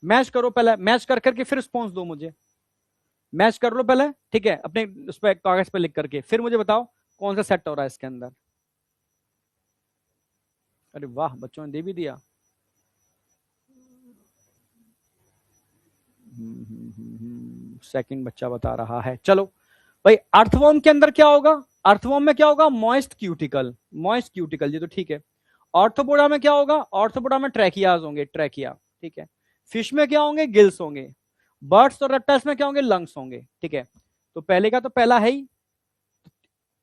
मैच करो पहले, मैच कर करके फिर रिस्पॉन्स दो मुझे, मैच कर लो पहले, ठीक है, अपने उस पर कागज पे लिख करके, फिर मुझे बताओ कौन सा सेट हो रहा है इसके अंदर। अरे वाह, बच्चों ने दे भी दिया। सेकंड बच्चा बता रहा है, चलो भाई। अर्थवॉर्म के अंदर क्या होगा, अर्थवॉर्म में क्या होगा, मॉइस्ट क्यूटिकल, मॉइस्ट क्यूटिकल, ये तो ठीक है। ऑर्थोपोडा में क्या होगा, ऑर्थोपोडा में ट्रैकियाज होंगे, ट्रैकिया, ठीक है। फिश में क्या होंगे, गिल्स होंगे। बर्ड्स और रेप्टाइल्स में क्या होंगे, लंग्स होंगे, ठीक है। तो पहले का तो पहला है ही,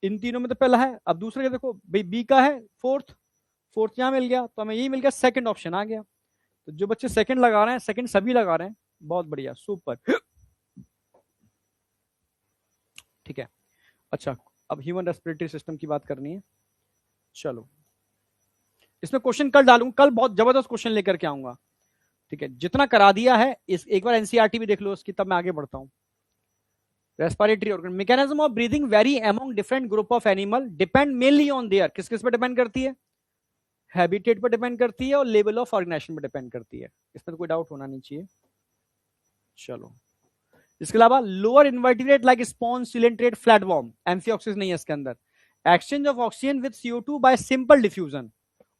इन तीनों में तो पहला है। अब दूसरे का देखो भाई, बी का है फोर्थ, फोर्थ यहां मिल गया, तो हमें यही मिल गया, सेकंड ऑप्शन आ गया। तो जो बच्चे सेकंड लगा रहे हैं, सेकंड सभी लगा रहे हैं, बहुत बढ़िया, सुपर, ठीक है। अच्छा, अब ह्यूमन रेस्पिरेटरी सिस्टम की बात करनी है, चलो इसमें क्वेश्चन कल डालूंगा, कल बहुत जबरदस्त क्वेश्चन लेकर के आऊंगा, ठीक है, जितना करा दिया है इस एक बार एनसीईआरटी भी देख लो उसकी, तब मैं आगे बढ़ता हूं। Respiratory organ, mechanism of breathing vary among different group of animal, depend mainly on their, किस किस पे डिपेंड करती है, हैबिटेट पर डिपेंड करती है और लेवल ऑफ ऑर्गेनाइजेशन पर डिपेंड करती है, इसमें तो कोई डाउट होना नहीं चाहिए। चलो, इसके अलावा lower invertebrate like sponge, coelenterate, flatworm, amphioxus नहीं है इसके अंदर, exchange of oxygen with CO2 bye simple diffusion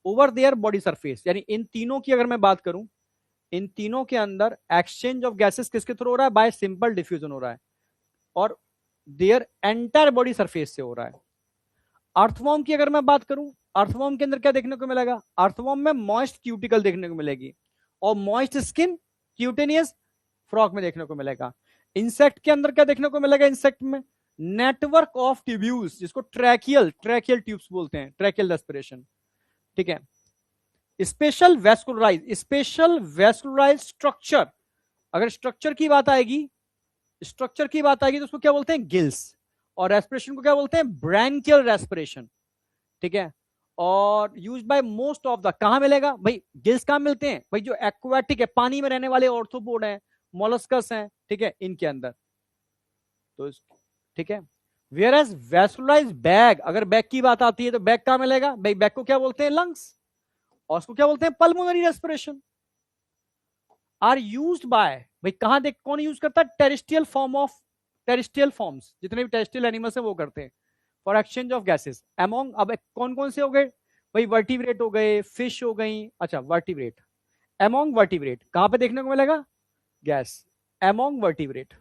over their body surface, यानी इन तीनों की अगर मैं बात करूं, इन तीनों के अंदर एक्सचेंज ऑफ गैसेस किसके थ्रू हो रहा है, बाय सिंपल डिफ्यूजन हो रहा है और देयर एंटायर बॉडी सरफेस से हो रहा है। अर्थवॉर्म की अगर मैं बात करूं, अर्थवॉर्म के अंदर क्या देखने को मिलेगा, अर्थवॉर्म में मॉइस्ट क्यूटिकल देखने को मिलेगी और मॉइस्ट स्किन क्यूटेनियस फ्रॉग में देखने को मिलेगा। इंसेक्ट के अंदर क्या देखने को मिलेगा, इंसेक्ट में नेटवर्क ऑफ ट्यूब्यूल्स, जिसको ट्रैकियल ट्यूब्स बोलते हैं, ट्रैकियल रेस्पिरेशन, ठीक है। स्पेशल वेस्कुलराइज स्ट्रक्चर, अगर स्ट्रक्चर की बात आएगी तो उसको क्या बोलते हैं, गिल्स, और रेस्पिरेशन को क्या बोलते हैं, ब्रैंकियल रेस्पिरेशन, ठीक है। और use by most of the, कहां मिलेगा भाई, गिल्स कहां मिलते हैं भाई, जो एक्वाटिक है, पानी में रहने वाले ऑर्थ्रोपोड हैं, मोलस्कस हैं, ठीक है, इनके अंदर, तो ठीक है। वेयर एज वेस्कुलराइज बैग, अगर बैग की बात आती है तो बैग कहां मिलेगा भाई, बैग को क्या बोलते हैं, लंग्स, और उसको क्या बोलते हैं, pulmonary respiration. Are used by, भाई कहां देख, कौन यूज करता है, टेरेस्ट्रियल फॉर्म्स, जितने भी टेरेस्ट्रियल एनिमल्स हैं वो करते हैं for exchange of gases among, अब कौन कौन से हो गए भाई, वर्टिब्रेट हो गए, फिश हो गई, अच्छा वर्टिब्रेट, अमोंग वर्टिब्रेट कहां पे देखने को मिलेगा, गैस, अमोंग वर्टिब्रेट,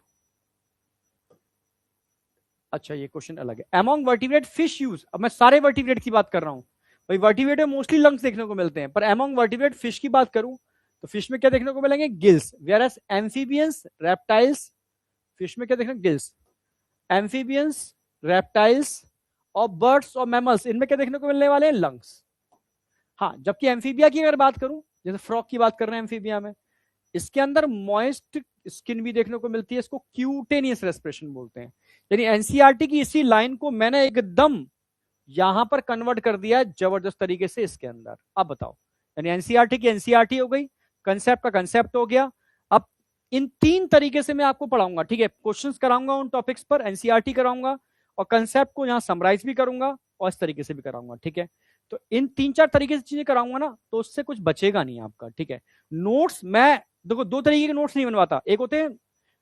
अच्छा ये क्वेश्चन अलग है, अमोंग वर्टिब्रेट फिश यूज, अब मैं सारे वर्टिब्रेट की बात कर रहा हूं भाई, वर्टिब्रेट में मोस्टली लंग्स देखने को मिलते हैं, पर अमोंग वर्टिब्रेट फिश की बात करूं तो फिश में क्या देखने को मिलेंगे, gills, whereas amphibians, reptiles, fish में क्या देखना, गिल्स, एम्फीबियंस, रेप्टाइल्स और बर्ड्स और मैमल्स, इनमें क्या देखने को मिलने वाले हैं, लंग्स। हाँ, जबकि एम्फीबिया की अगर बात करूं, जैसे फ्रॉग की बात कर रहे हैं एम्फीबिया में, इसके अंदर मॉइस्ट स्किन भी देखने को मिलती है, इसको क्यूटेनियस रेस्पिरेशन बोलते हैं। यानी एनसीईआरटी की इसी लाइन को मैंने एकदम यहां पर कन्वर्ट कर दिया है जबरदस्त तरीके से इसके अंदर। अब बताओ, यानी एनसीईआरटी की एनसीईआरटी हो गई, कंसेप्ट का कंसेप्ट हो गया। अब इन तीन तरीके से मैं आपको पढ़ाऊंगा, ठीक है, क्वेश्चंस कराऊंगा उन टॉपिक्स पर, एनसीईआरटी कराऊंगा और कंसेप्ट को यहां समराइज भी करूंगा और इस तरीके से भी कराऊंगा, ठीक है। तो इन 3-4 तरीके से चीजें कराऊंगा ना, तो उससे कुछ बचेगा नहीं आपका, ठीक है। नोट्स मैं देखो, दो तरीके के नोट्स नहीं बनवाता, एक होते हैं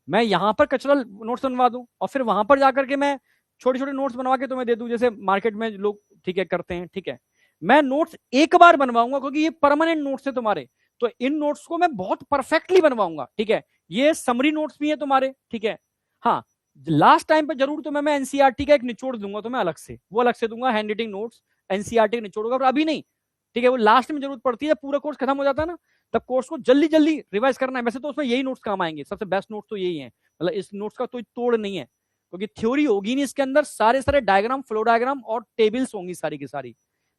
मैं यहां पर कचरल नोट्स बनवा दूं और फिर वहां पर जाकर के मैं छोटे छोटे नोट्स बनवा के तुम्हें दे दूं, जैसे मार्केट में लोग, ठीक है, करते हैं, ठीक है। मैं नोट्स एक बार बनवाऊंगा क्योंकि ये परमानेंट नोट्स है तुम्हारे, तो इन नोट्स को मैं बहुत परफेक्टली बनवाऊंगा, ठीक है। ये समरी नोट्स भी है तुम्हारे, ठीक है। हाँ, लास्ट टाइम पे जरूर तुम्हें मैं एनसीईआरटी का एक निचोड़ दूंगा तुम्हें अलग से, वो अलग से दूंगा, हैंड राइटिंग नोट्स एनसीईआरटी का निचोड़ होगा, और अभी नहीं, ठीक है, वो लास्ट में जरूरत पड़ती है, पूरा कोर्स खत्म हो जाता है ना, तब कोर्स को जल्दी जल्दी रिवाइज करना है। वैसे तो उसमें यही नोट्स काम आएंगे, सबसे बेस्ट नोट्स तो यही है, मतलब इस नोट्स का कोई तोड़ नहीं है, क्योंकि थ्योरी होगी नहीं इसके अंदर, सारे सारे डायग्राम, फ्लो डायग्राम और टेबल्स होंगी सारी की सारी।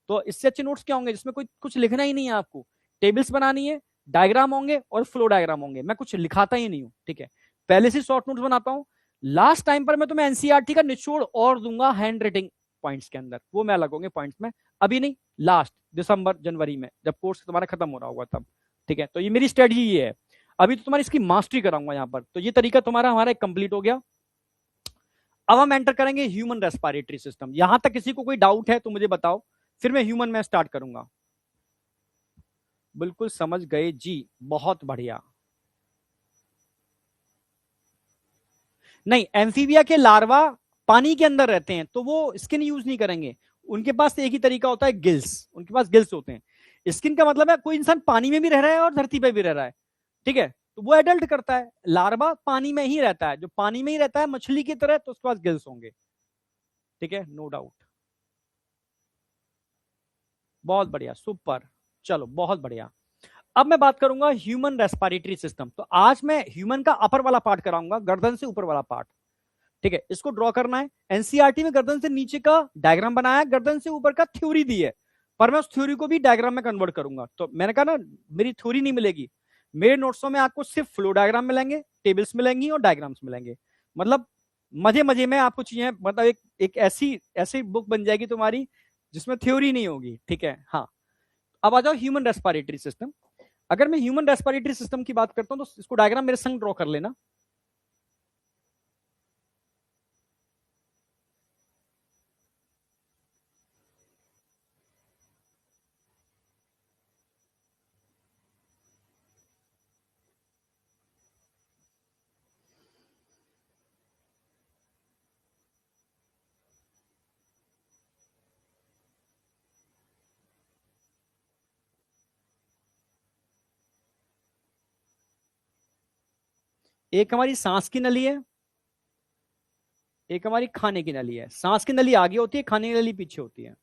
तो इससे अच्छे नोट्स क्या होंगे जिसमें कोई कुछ लिखना ही नहीं है आपको, टेबल्स बनानी है, डायग्राम होंगे और फ्लो डायग्राम होंगे, मैं कुछ लिखाता ही नहीं हूं, ठीक है, पहले से शॉर्ट नोट्स बनाता हूं। लास्ट टाइम पर मैं तुम्हें एनसीईआरटी का निचोड़ और दूंगा हैंड राइटिंग पॉइंट्स के अंदर, वो मैं लगोगे पॉइंट्स में, अभी नहीं, लास्ट दिसंबर जनवरी में जब कोर्स तुम्हारा खत्म हो रहा होगा तब, ठीक है। तो ये मेरी स्ट्रेटजी ये है, अभी तो तुम्हारी इसकी मास्टरी कराऊंगा यहाँ पर। तो ये तरीका तुम्हारा हमारा कंप्लीट हो गया। अब हम एंटर करेंगे ह्यूमन रेस्पिरेटरी सिस्टम। यहां तक किसी को कोई डाउट है तो मुझे बताओ, फिर मैं ह्यूमन में स्टार्ट करूंगा। बिल्कुल समझ गए जी, बहुत बढ़िया। नहीं, एम्फीबिया के लार्वा पानी के अंदर रहते हैं तो वो स्किन यूज नहीं करेंगे, उनके पास एक ही तरीका होता है, गिल्स, उनके पास गिल्स होते हैं। स्किन का मतलब है कोई इंसान पानी में भी रह रहा है और धरती पे भी रह रहा है, ठीक है, तो वो एडल्ट करता है। लार्वा पानी में ही रहता है, जो पानी में ही रहता है मछली की तरह, तो उसके पास गिल्स होंगे, ठीक है, नो डाउट। बहुत बढ़िया, सुपर, चलो बहुत बढ़िया। अब मैं बात करूंगा ह्यूमन रेस्पिरेटरी सिस्टम। तो आज मैं ह्यूमन का अपर वाला पार्ट कराऊंगा, गर्दन से ऊपर वाला पार्ट, ठीक है, इसको ड्रॉ करना है। एनसीईआरटी में गर्दन से नीचे का डायग्राम बनाया, गर्दन से ऊपर का थ्योरी दी है, पर मैं उस थ्योरी को भी डायग्राम में कन्वर्ट करूंगा। तो मैंने कहा ना, मेरी थ्योरी नहीं मिलेगी, मेरे नोट्सों में आपको सिर्फ फ्लो डायग्राम मिलेंगे, टेबल्स मिलेंगी और डायग्राम्स मिलेंगे। मतलब मजे मजे में आपको चीजें, मतलब एक ऐसी बुक बन जाएगी तुम्हारी जिसमें थ्योरी नहीं होगी, ठीक है। हाँ, अब आ जाओ ह्यूमन रेस्पिरेटरी सिस्टम। अगर मैं ह्यूमन रेस्पिरेटरी सिस्टम की बात करता हूं तो इसको डायग्राम मेरे संग ड्रॉ कर लेना। एक हमारी सांस की नली है, एक हमारी खाने की नली है। सांस की नली आगे होती है, खाने की नली पीछे होती है।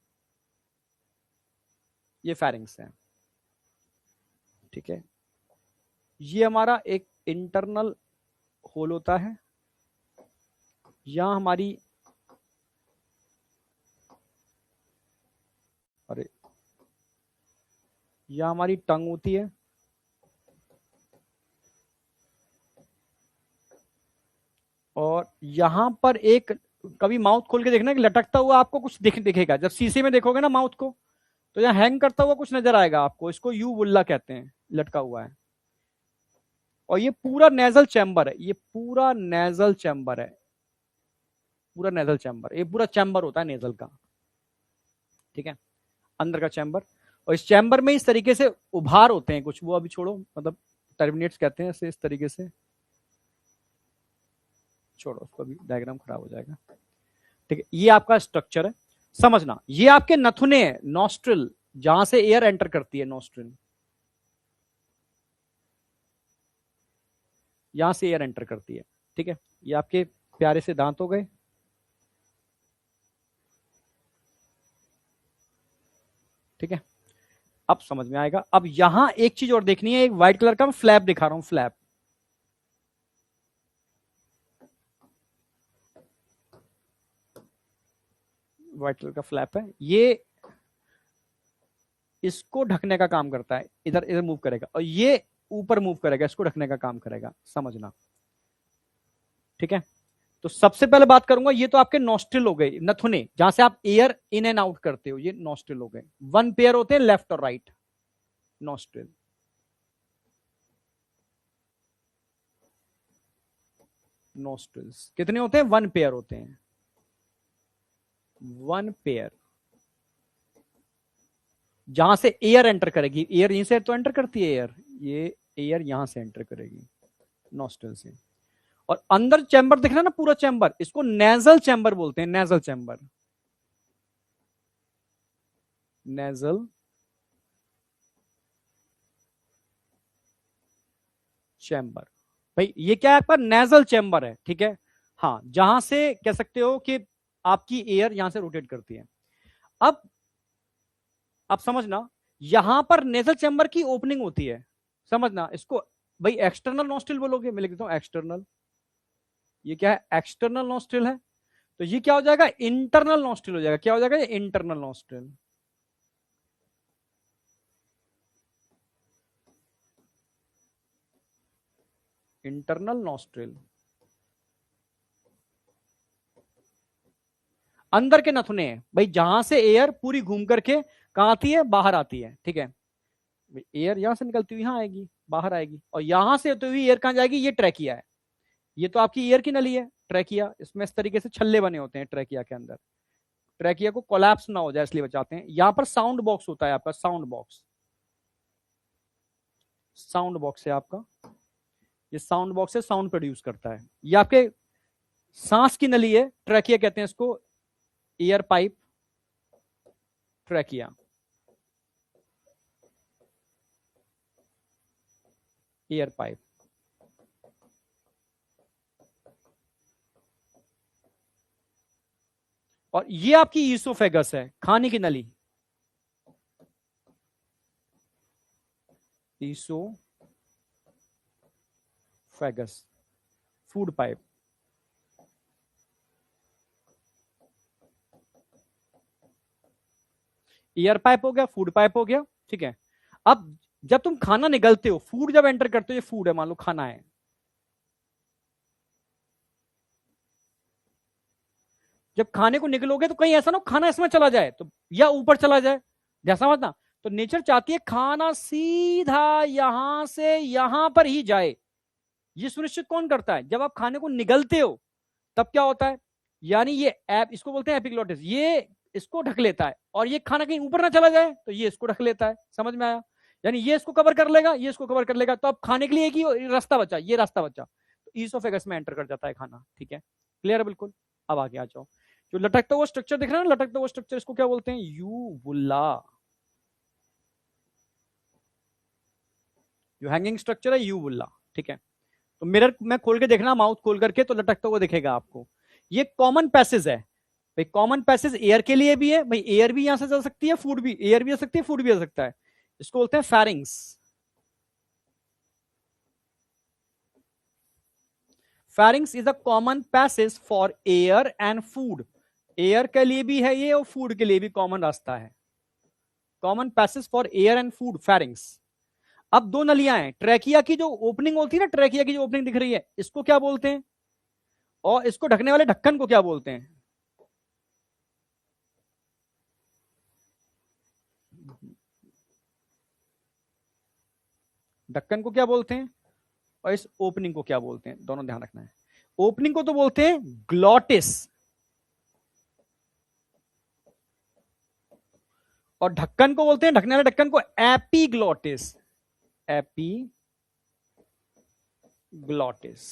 ये फेरिंग्स है, ठीक है। ये हमारा एक इंटरनल होल होता है। यहां हमारी, अरे, यहां हमारी टंग होती है। और यहां पर एक, कभी माउथ खोल के देखना कि लटकता हुआ आपको कुछ दिखेगा। जब शीशे में देखोगे ना माउथ को, तो यहाँ हैंग करता हुआ कुछ नजर आएगा आपको। इसको यू बुल्ला कहते हैं, लटका हुआ है। और ये पूरा नेजल चैम्बर है, ये पूरा नेजल चैम्बर है, पूरा नेजल चैम्बर। ये पूरा चैम्बर होता है नेजल का, ठीक है, अंदर का चैम्बर। और इस चैम्बर में इस तरीके से उभार होते हैं कुछ, वो अभी छोड़ो, मतलब टर्मिनेट्स कहते हैं इसे, इस तरीके से छोड़ो उसको, अभी डायग्राम खराब हो जाएगा, ठीक है। ये आपका स्ट्रक्चर है, समझना। ये आपके नथुने हैं, नॉस्ट्रिल, जहां से एयर एंटर करती है, नॉस्ट्रिल, यहां से एयर एंटर करती है, ठीक है। ये आपके प्यारे से दांत हो गए, ठीक है। अब समझ में आएगा। अब यहां एक चीज और देखनी है, एक व्हाइट कलर का मैं फ्लैप दिखा रहा हूं, फ्लैप। व्हाइट कलर का फ्लैप है, ये इसको ढकने का काम करता है। इधर इधर मूव करेगा और ये ऊपर मूव करेगा, इसको ढकने का काम करेगा, समझना, ठीक है। तो सबसे पहले बात करूंगा, ये तो आपके नॉस्ट्रिल हो गए, नथुने, जहां से आप एयर इन एंड आउट करते हो, ये नॉस्ट्रिल हो गए। वन पेयर होते हैं, लेफ्ट और राइट नॉस्ट्रिल। नॉस्ट्रिल्स कितने होते हैं? वन पेयर होते हैं, वन पेयर। जहां से एयर एंटर करेगी, एयर यहीं से तो एंटर करती है एयर, ये एयर यहां से एंटर करेगी नॉस्ट्रिल से। और अंदर चैम्बर दिख रहा है ना, पूरा चैम्बर, इसको नेजल चैम्बर बोलते हैं, नेजल चैम्बर, नेजल चैम्बर। भाई ये क्या है? आपका नेजल चैम्बर है, ठीक है। हाँ, जहां से कह सकते हो कि आपकी एयर यहां से रोटेट करती है। अब अब समझना, यहां पर नेजल चैम्बर की ओपनिंग होती है, समझना इसको। भाई एक्सटर्नल नॉस्ट्रिल बोलोगे, मैं लिख देता हूं एक्सटर्नल। ये क्या है? एक्सटर्नल नॉस्ट्रिल है। तो ये क्या हो जाएगा? इंटरनल नॉस्ट्रिल हो जाएगा। क्या हो जाएगा? ये इंटरनल नॉस्ट्रिल। Internal nostril. अंदर के नथुने हैं भाई, जहां से एयर पूरी घूम करके कहां आती है? बाहर आती है, ठीक है। एयर यहां से निकलती हुई यहां आएगी, बाहर आएगी, और यहां से होती हुई एयर कहां जाएगी? ये ट्रैकिया है। ये तो आपकी एयर की नली है, ट्रैकिया। इसमें इस तरीके से छल्ले बने होते हैं ट्रैकिया के अंदर, ट्रैकिया को कोलैप्स ना हो जाए इसलिए बचाते हैं। यहां पर साउंड बॉक्स होता है आपका, साउंड बॉक्स, साउंड बॉक्स है आपका। ये साउंड बॉक्स है, साउंड प्रोड्यूस करता है। ये आपके सांस की नली है, ट्रैकिया कहते हैं इसको, air pipe, trachea, air pipe. और ये आपकी ईसोफेगस है, खाने की नली, oesophagus, food pipe. Air pipe हो गया, फूड पाइप हो गया, ठीक है। अब जब तुम खाना निगलते हो, फूड जब एंटर करते हो, ये फूड है, मान लो खाना है, जब खाने को निकलोगे तो कहीं ऐसा ना खाना इसमें चला जाए तो, या ऊपर चला जाए, जैसा मत ना। तो नेचर चाहती है खाना सीधा यहां से यहां पर ही जाए। ये सुनिश्चित कौन करता है? जब आप खाने को निगलते हो तब क्या होता है, यानी ये इसको बोलते हैं एपिग्लोटिस, ये इसको ढक लेता है, और ये खाना कहीं ऊपर ना चला जाए तो ये इसको ढक लेता है। समझ में आया? यानी ये इसको कवर कर लेगा, ये इसको कवर कर लेगा, तो अब खाने के लिए एक ही रास्ता बचा, ये रास्ता बचा, तो ईसोफेगस में एंटर कर जाता है खाना। ठीक है, क्लियर है बिल्कुल? अब आगे आ जाओ। जो लटकता हुआ स्ट्रक्चर दिख रहा है ना, लटकता हुआ स्ट्रक्चर, इसको क्या बोलते हैं? यूवुला। जो हैंगिंग स्ट्रक्चर है यूवुला। ठीक है, तो मिरर में खोल के देखना, माउथ खोल करके, तो लटकता हुआ दिखेगा आपको। ये कॉमन पैसेज है भाई, कॉमन पैसेज एयर के लिए भी है भाई, एयर भी यहां से चल सकती है, फूड भी, एयर भी आ सकती है, फूड भी आ सकता है। इसको बोलते हैं pharynx. Pharynx is a common passage for air and food. Air के लिए भी है ये, और फूड के लिए भी कॉमन रास्ता है। Common passage for air and food, pharynx. अब दो नलियां हैं, ट्रैकिया की जो ओपनिंग होती है ना, ट्रैकिया की जो ओपनिंग दिख रही है, इसको क्या बोलते हैं? और इसको ढकने वाले ढक्कन को क्या बोलते हैं? ढक्कन को क्या बोलते हैं, और इस ओपनिंग को क्या बोलते हैं? दोनों ध्यान रखना है। ओपनिंग को तो बोलते हैं ग्लॉटिस, और ढक्कन को बोलते हैं, ढकने वाले ढक्कन को, एपीग्लॉटिस। एपीग्लॉटिस।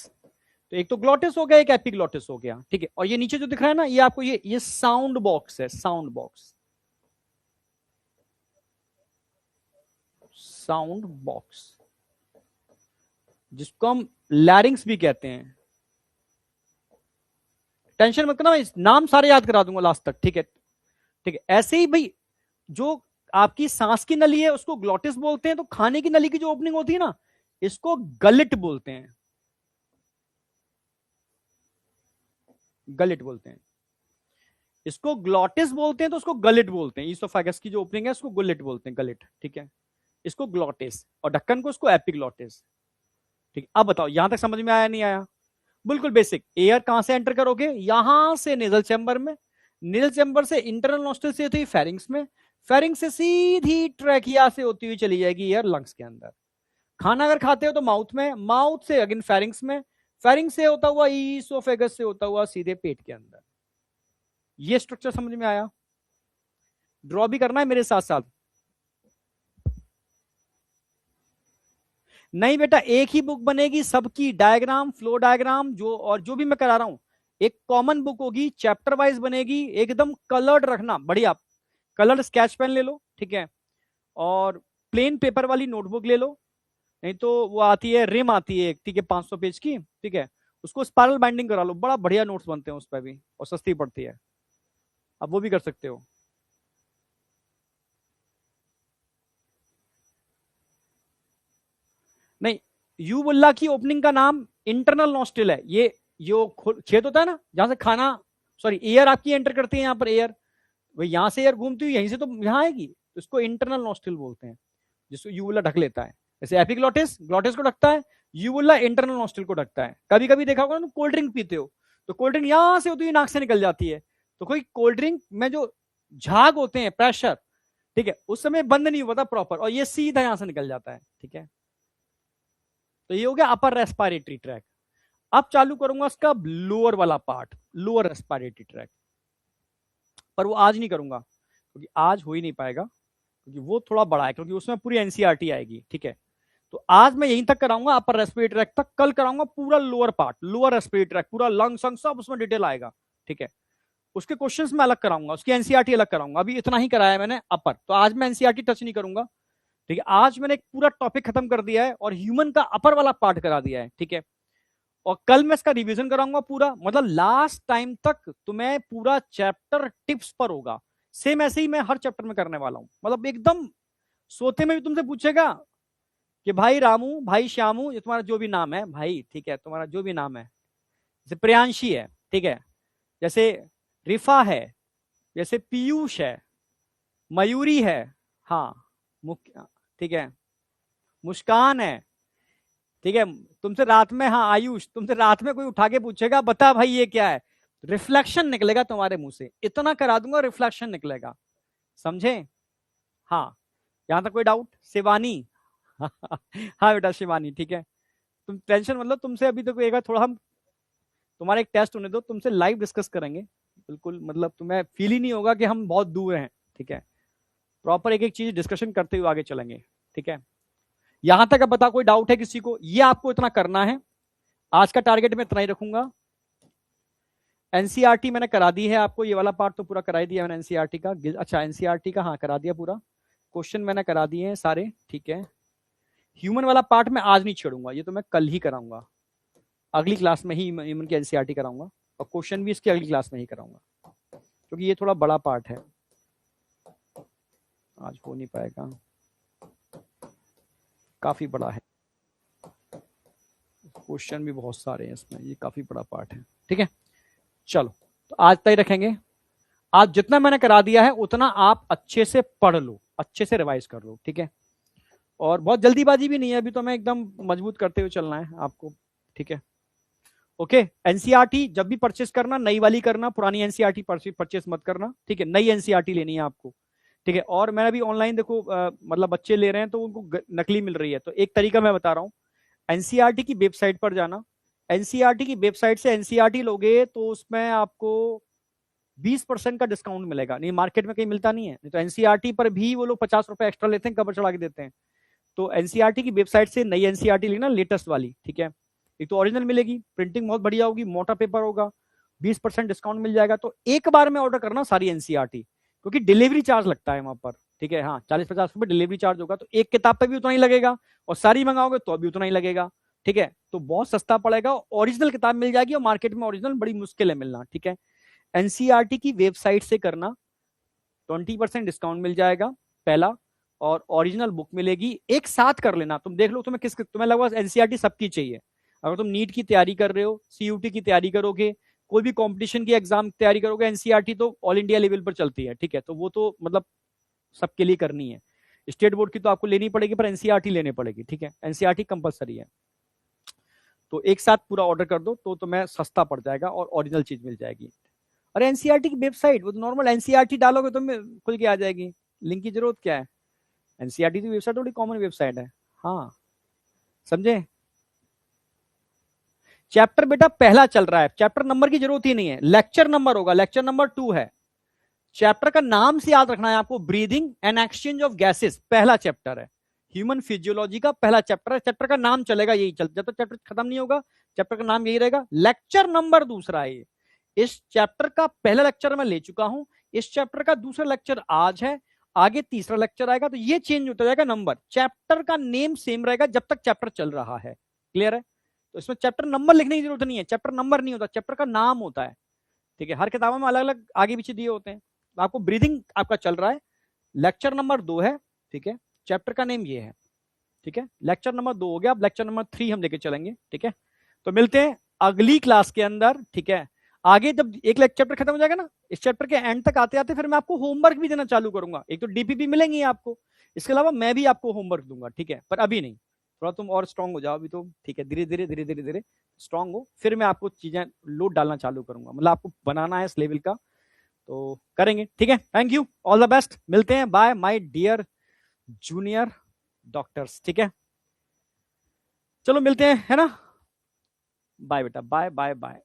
तो एक तो ग्लॉटिस हो गया, एक एपीग्लॉटिस हो गया। ठीक है, और ये नीचे जो दिख रहा है ना, ये आपको ये साउंड बॉक्स है, साउंड बॉक्स, साउंड बॉक्स, जिसको हम लैरिंग्स भी कहते हैं। टेंशन मत करना, मैं नाम सारे याद करा दूंगा लास्ट तक। ठीक है, ठीक है। ऐसे ही भाई, जो आपकी सांस की नली है उसको ग्लॉटिस बोलते हैं, तो खाने की नली की जो ओपनिंग होती है ना, इसको गलिट बोलते हैं, गलिट बोलते हैं। इसको ग्लॉटिस बोलते हैं तो उसको गलिट बोलते हैं। ईसोफेगस की जो ओपनिंग है उसको गलिट बोलते हैं, गलिट। ठीक है, इसको ग्लॉटिस, और ढक्कन को इसको एपिग्लॉटिस। ठीक, अब बताओ यहां तक समझ में आया नहीं आया? बिल्कुल बेसिक। एयर कहां से एंटर करोगे? यहां से नेजल चैम्बर में, नेजल चैम्बर से इंटरनल नॉस्ट्रल से होती है फेरिंग्स में, फेरिंग्स से सीधी ट्रैकिया से होती हुई चली जाएगी एयर लंग्स के अंदर। खाना अगर खाते हो तो माउथ में, माउथ से अगेन फेरिंग्स में, फेरिंग्स से होता हुआ ईसोफेगस से होता हुआ सीधे पेट के अंदर। ये स्ट्रक्चर समझ में आया? ड्रॉ भी करना है मेरे साथ साथ। नहीं बेटा, एक ही बुक बनेगी सबकी, डायग्राम, फ्लो डायग्राम, जो और जो भी मैं करा रहा हूं, एक कॉमन बुक होगी, चैप्टर वाइज बनेगी, एकदम कलर्ड रखना, बढ़िया। कलर्ड स्केच पेन ले लो, ठीक है, और प्लेन पेपर वाली नोटबुक ले लो, नहीं तो वो आती है, रिम आती है, ठीक है, 500 पेज की, ठीक है, उसको स्पाइरल बाइंडिंग करा लो, बड़ा बढ़िया नोट्स बनते हैं उस पर भी, और सस्ती पड़ती है। अब वो भी कर सकते हो। नहीं, यूबुल्ला की ओपनिंग का नाम इंटरनल नॉस्ट्रिल है। ये जो छेद होता है ना, जहां से खाना, सॉरी, एयर आपकी एंटर करती है, यहाँ पर एयर, वही यहां से एयर घूमती हुई यहीं से तो यहां आएगी, तो इसको इंटरनल नॉस्ट्रिल बोलते हैं, जिसको यूबुल्ला ढक लेता है। जैसे एपिग्लॉटिस ग्लॉटिस को ढकता है, यूबुल्ला इंटरनल नॉस्ट्रिल को ढकता है। कभी कभी देखा होगा ना, कोल्ड ड्रिंक पीते हो तो कोल्ड ड्रिंक यहां से होती हुई नाक से निकल जाती है, तो कोई कोल्ड ड्रिंक में जो झाग होते हैं, प्रेशर, ठीक है, उस समय बंद नहीं होता प्रॉपर, और ये सीधा यहां से निकल जाता है। ठीक है, तो ये हो गया अपर रेस्पिरेटरी ट्रैक। अब चालू करूंगा इसका लोअर वाला पार्ट, लोअर रेस्पिरेटरी ट्रैक, पर वो आज नहीं करूंगा क्योंकि आज हो ही नहीं पाएगा, क्योंकि वो थोड़ा बड़ा है, क्योंकि उसमें पूरी एनसीईआरटी आएगी। ठीक है, तो आज मैं यहीं तक कराऊंगा, अपर रेस्पिरेटरी ट्रैक तक। कल कराऊंगा पूरा lower part, lower respiratory tract, पूरा लंग संग सब उसमें डिटेल आएगा। ठीक है, उसके क्वेश्चंस मैं अलग कराऊंगा, उसकी एनसीईआरटी अलग कराऊंगा। अभी इतना ही कराया मैंने अपर, तो आज मैं एनसीईआरटी टच नहीं करूंगा। ठीक है, आज मैंने एक पूरा टॉपिक खत्म कर दिया है और ह्यूमन का अपर वाला पार्ट करा दिया है। ठीक है, और कल मैं इसका रिवीजन कराऊंगा पूरा, मतलब लास्ट टाइम तक तुम्हें पूरा चैप्टर टिप्स पर होगा। सेम ऐसे ही मैं हर चैप्टर में करने वाला हूं, मतलब एकदम सोते में भी तुमसे पूछेगा कि भाई रामू, भाई श्यामू, ये तुम्हारा जो भी नाम है भाई, ठीक है, तुम्हारा जो भी नाम है, जैसे प्रियांशी है, ठीक है, जैसे रिफा है, जैसे पीयूष है, मयूरी है, हाँ, ठीक है, मुस्कान है, ठीक है, तुमसे रात में, हाँ आयुष, तुमसे रात में कोई उठा के पूछेगा बता भाई ये क्या है, रिफ्लेक्शन निकलेगा तुम्हारे मुंह से, इतना करा दूंगा, रिफ्लेक्शन निकलेगा। समझे? हाँ, यहां तक कोई डाउट? शिवानी हाँ बेटा शिवानी, ठीक है। तुम टेंशन मतलब, तुमसे अभी तक एक बार थोड़ा हम, तुम्हारा एक टेस्ट होने दो, तुमसे लाइव डिस्कस करेंगे बिल्कुल, मतलब तुम्हें फील ही नहीं होगा कि हम बहुत दूर हैं, ठीक है। प्रॉपर एक एक चीज डिस्कशन करते हुए आगे चलेंगे, ठीक है। यहां तक अब बता, कोई डाउट है किसी को? ये आपको इतना करना है, आज का टारगेट मैं इतना ही रखूंगा। एनसीईआरटी मैंने करा दी है आपको, ये वाला पार्ट तो पूरा करा ही दिया मैंने एनसीईआरटी का। अच्छा एनसीईआरटी का हाँ करा दिया पूरा, क्वेश्चन मैंने करा दिए हैं सारे, ठीक है। ह्यूमन वाला पार्ट मैं आज नहीं छेड़ूंगा, ये तो मैं कल ही कराऊंगा, अगली क्लास में ही ह्यूमन की एनसीईआरटी कराऊंगा, और क्वेश्चन भी इसकी अगली क्लास में ही कराऊंगा, क्योंकि ये थोड़ा बड़ा पार्ट है, आज हो नहीं पाएगा, काफी बड़ा है, क्वेश्चन भी बहुत सारे हैं इसमें, ये काफी बड़ा पार्ट है, ठीक है। चलो तो आज तक रखेंगे, आज जितना मैंने करा दिया है उतना आप अच्छे से पढ़ लो, अच्छे से रिवाइज कर लो, ठीक है। और बहुत जल्दीबाजी भी नहीं है, अभी तो मैं एकदम मजबूत करते हुए चलना है आपको, ठीक है। ओके, एनसीईआरटी जब भी परचेस करना नई वाली करना, पुरानी एनसीईआरटी परचेस मत करना, ठीक है। नई एनसीईआरटी लेनी है आपको, ठीक है। और मैं अभी ऑनलाइन देखो मतलब बच्चे ले रहे हैं तो उनको नकली मिल रही है, तो एक तरीका मैं बता रहा हूँ, एनसीईआरटी की वेबसाइट पर जाना, एनसीईआरटी की वेबसाइट से एनसीईआरटी लोगे तो उसमें आपको 20% का डिस्काउंट मिलेगा, नहीं मार्केट में कहीं मिलता नहीं है, नहीं तो एनसीईआरटी पर भी वो लोग 50 रुपए एक्स्ट्रा लेते हैं, कवर चढ़ा के देते हैं। तो एनसीईआरटी की वेबसाइट से नई एनसीईआरटी लेना, लेटेस्ट वाली, ठीक है। एक तो ओरिजिनल मिलेगी, प्रिंटिंग बहुत बढ़िया होगी, मोटा पेपर होगा, 20% डिस्काउंट मिल जाएगा। तो एक बार में ऑर्डर करना सारी एनसीईआरटी, क्योंकि डिलीवरी चार्ज लगता है वहां पर, ठीक है। हाँ 40-50 रुपए डिलीवरी चार्ज होगा, तो एक किताब पे भी उतना ही लगेगा, और सारी मंगाओगे तो भी उतना ही लगेगा, ठीक है। तो बहुत सस्ता पड़ेगा, ओरिजिनल किताब मिल जाएगी, और मार्केट में ओरिजिनल बड़ी मुश्किल है मिलना, ठीक है। एनसीईआरटी की वेबसाइट से करना, 20% डिस्काउंट मिल जाएगा पहला, और ओरिजिनल बुक मिलेगी, एक साथ कर लेना। तुम देख लो तुम्हें लगभग एनसीईआरटी सबकी चाहिए, अगर तुम नीट की तैयारी कर रहे हो, सीयूटी की तैयारी करोगे, कोई भी कंपटीशन की एग्जाम की तैयारी करोगे, एनसीईआरटी तो ऑल इंडिया लेवल पर चलती है, ठीक है। तो वो तो मतलब सबके लिए करनी है, स्टेट बोर्ड की तो आपको लेनी पड़ेगी, पर एनसीईआरटी लेनी पड़ेगी, ठीक है। एनसीईआरटी कंपलसरी है, तो एक साथ पूरा ऑर्डर कर दो तो तुम्हें सस्ता पड़ जाएगा और ओरिजिनल चीज मिल जाएगी। और एनसीईआरटी की वेबसाइट, वो तो नॉर्मल एनसीईआरटी डालोगे तो खुल के आ जाएगी, लिंक की जरूरत क्या है। एनसीईआरटी की वेबसाइट थोड़ी कॉमन वेबसाइट है, हाँ समझे। चैप्टर बेटा पहला चल रहा है, चैप्टर नंबर की जरूरत ही नहीं है, लेक्चर नंबर होगा, लेक्चर नंबर 2 है। चैप्टर का नाम से याद रखना है आपको, breathing and exchange of gases पहला चैप्टर है, ह्यूमन फिजियोलॉजी का पहला चैप्टर है। चैप्टर का नाम चलेगा यही, चल जब तक चैप्टर खत्म नहीं होगा चैप्टर का नाम यही रहेगा। लेक्चर नंबर दूसरा है ये, इस चैप्टर का पहला लेक्चर मैं ले चुका हूं, इस चैप्टर का दूसरा लेक्चर आज है, आगे तीसरा लेक्चर आएगा, तो ये चेंज होता जाएगा नंबर, चैप्टर का नेम सेम रहेगा जब तक चैप्टर चल रहा है, क्लियर है। तो इसमें चैप्टर नंबर लिखने की जरूरत नहीं है, चैप्टर नंबर नहीं होता, चैप्टर का नाम होता है, ठीक है। हर किताबों में अलग अलग आगे पीछे दिए होते हैं, तो आपको ब्रीदिंग आपका चल रहा है, लेक्चर नंबर 2 है, ठीक है। चैप्टर का नेम ये है, ठीक है। लेक्चर नंबर 2 हो गया, अब लेक्चर नंबर 3 हम लेके चलेंगे, ठीक है। तो मिलते हैं अगली क्लास के अंदर, ठीक है। आगे जब एक चैप्टर खत्म हो जाएगा ना, इस चैप्टर के एंड तक आते आते फिर मैं आपको होमवर्क भी देना चालू करूंगा, एक तो डीपीपी मिलेंगी आपको, इसके अलावा मैं भी आपको होमवर्क दूंगा, ठीक है। पर अभी नहीं, थोड़ा तुम और स्ट्रांग हो जाओ अभी तो, ठीक है। धीरे धीरे धीरे धीरे धीरे स्ट्रांग हो, फिर मैं आपको चीजें लोड डालना चालू करूंगा, मतलब आपको बनाना है इस लेवल का, तो करेंगे, ठीक है। Thank you, all the best, मिलते हैं, bye my dear junior doctors, ठीक है। चलो मिलते हैं, है ना, बाय बेटा, बाय बाय बाय।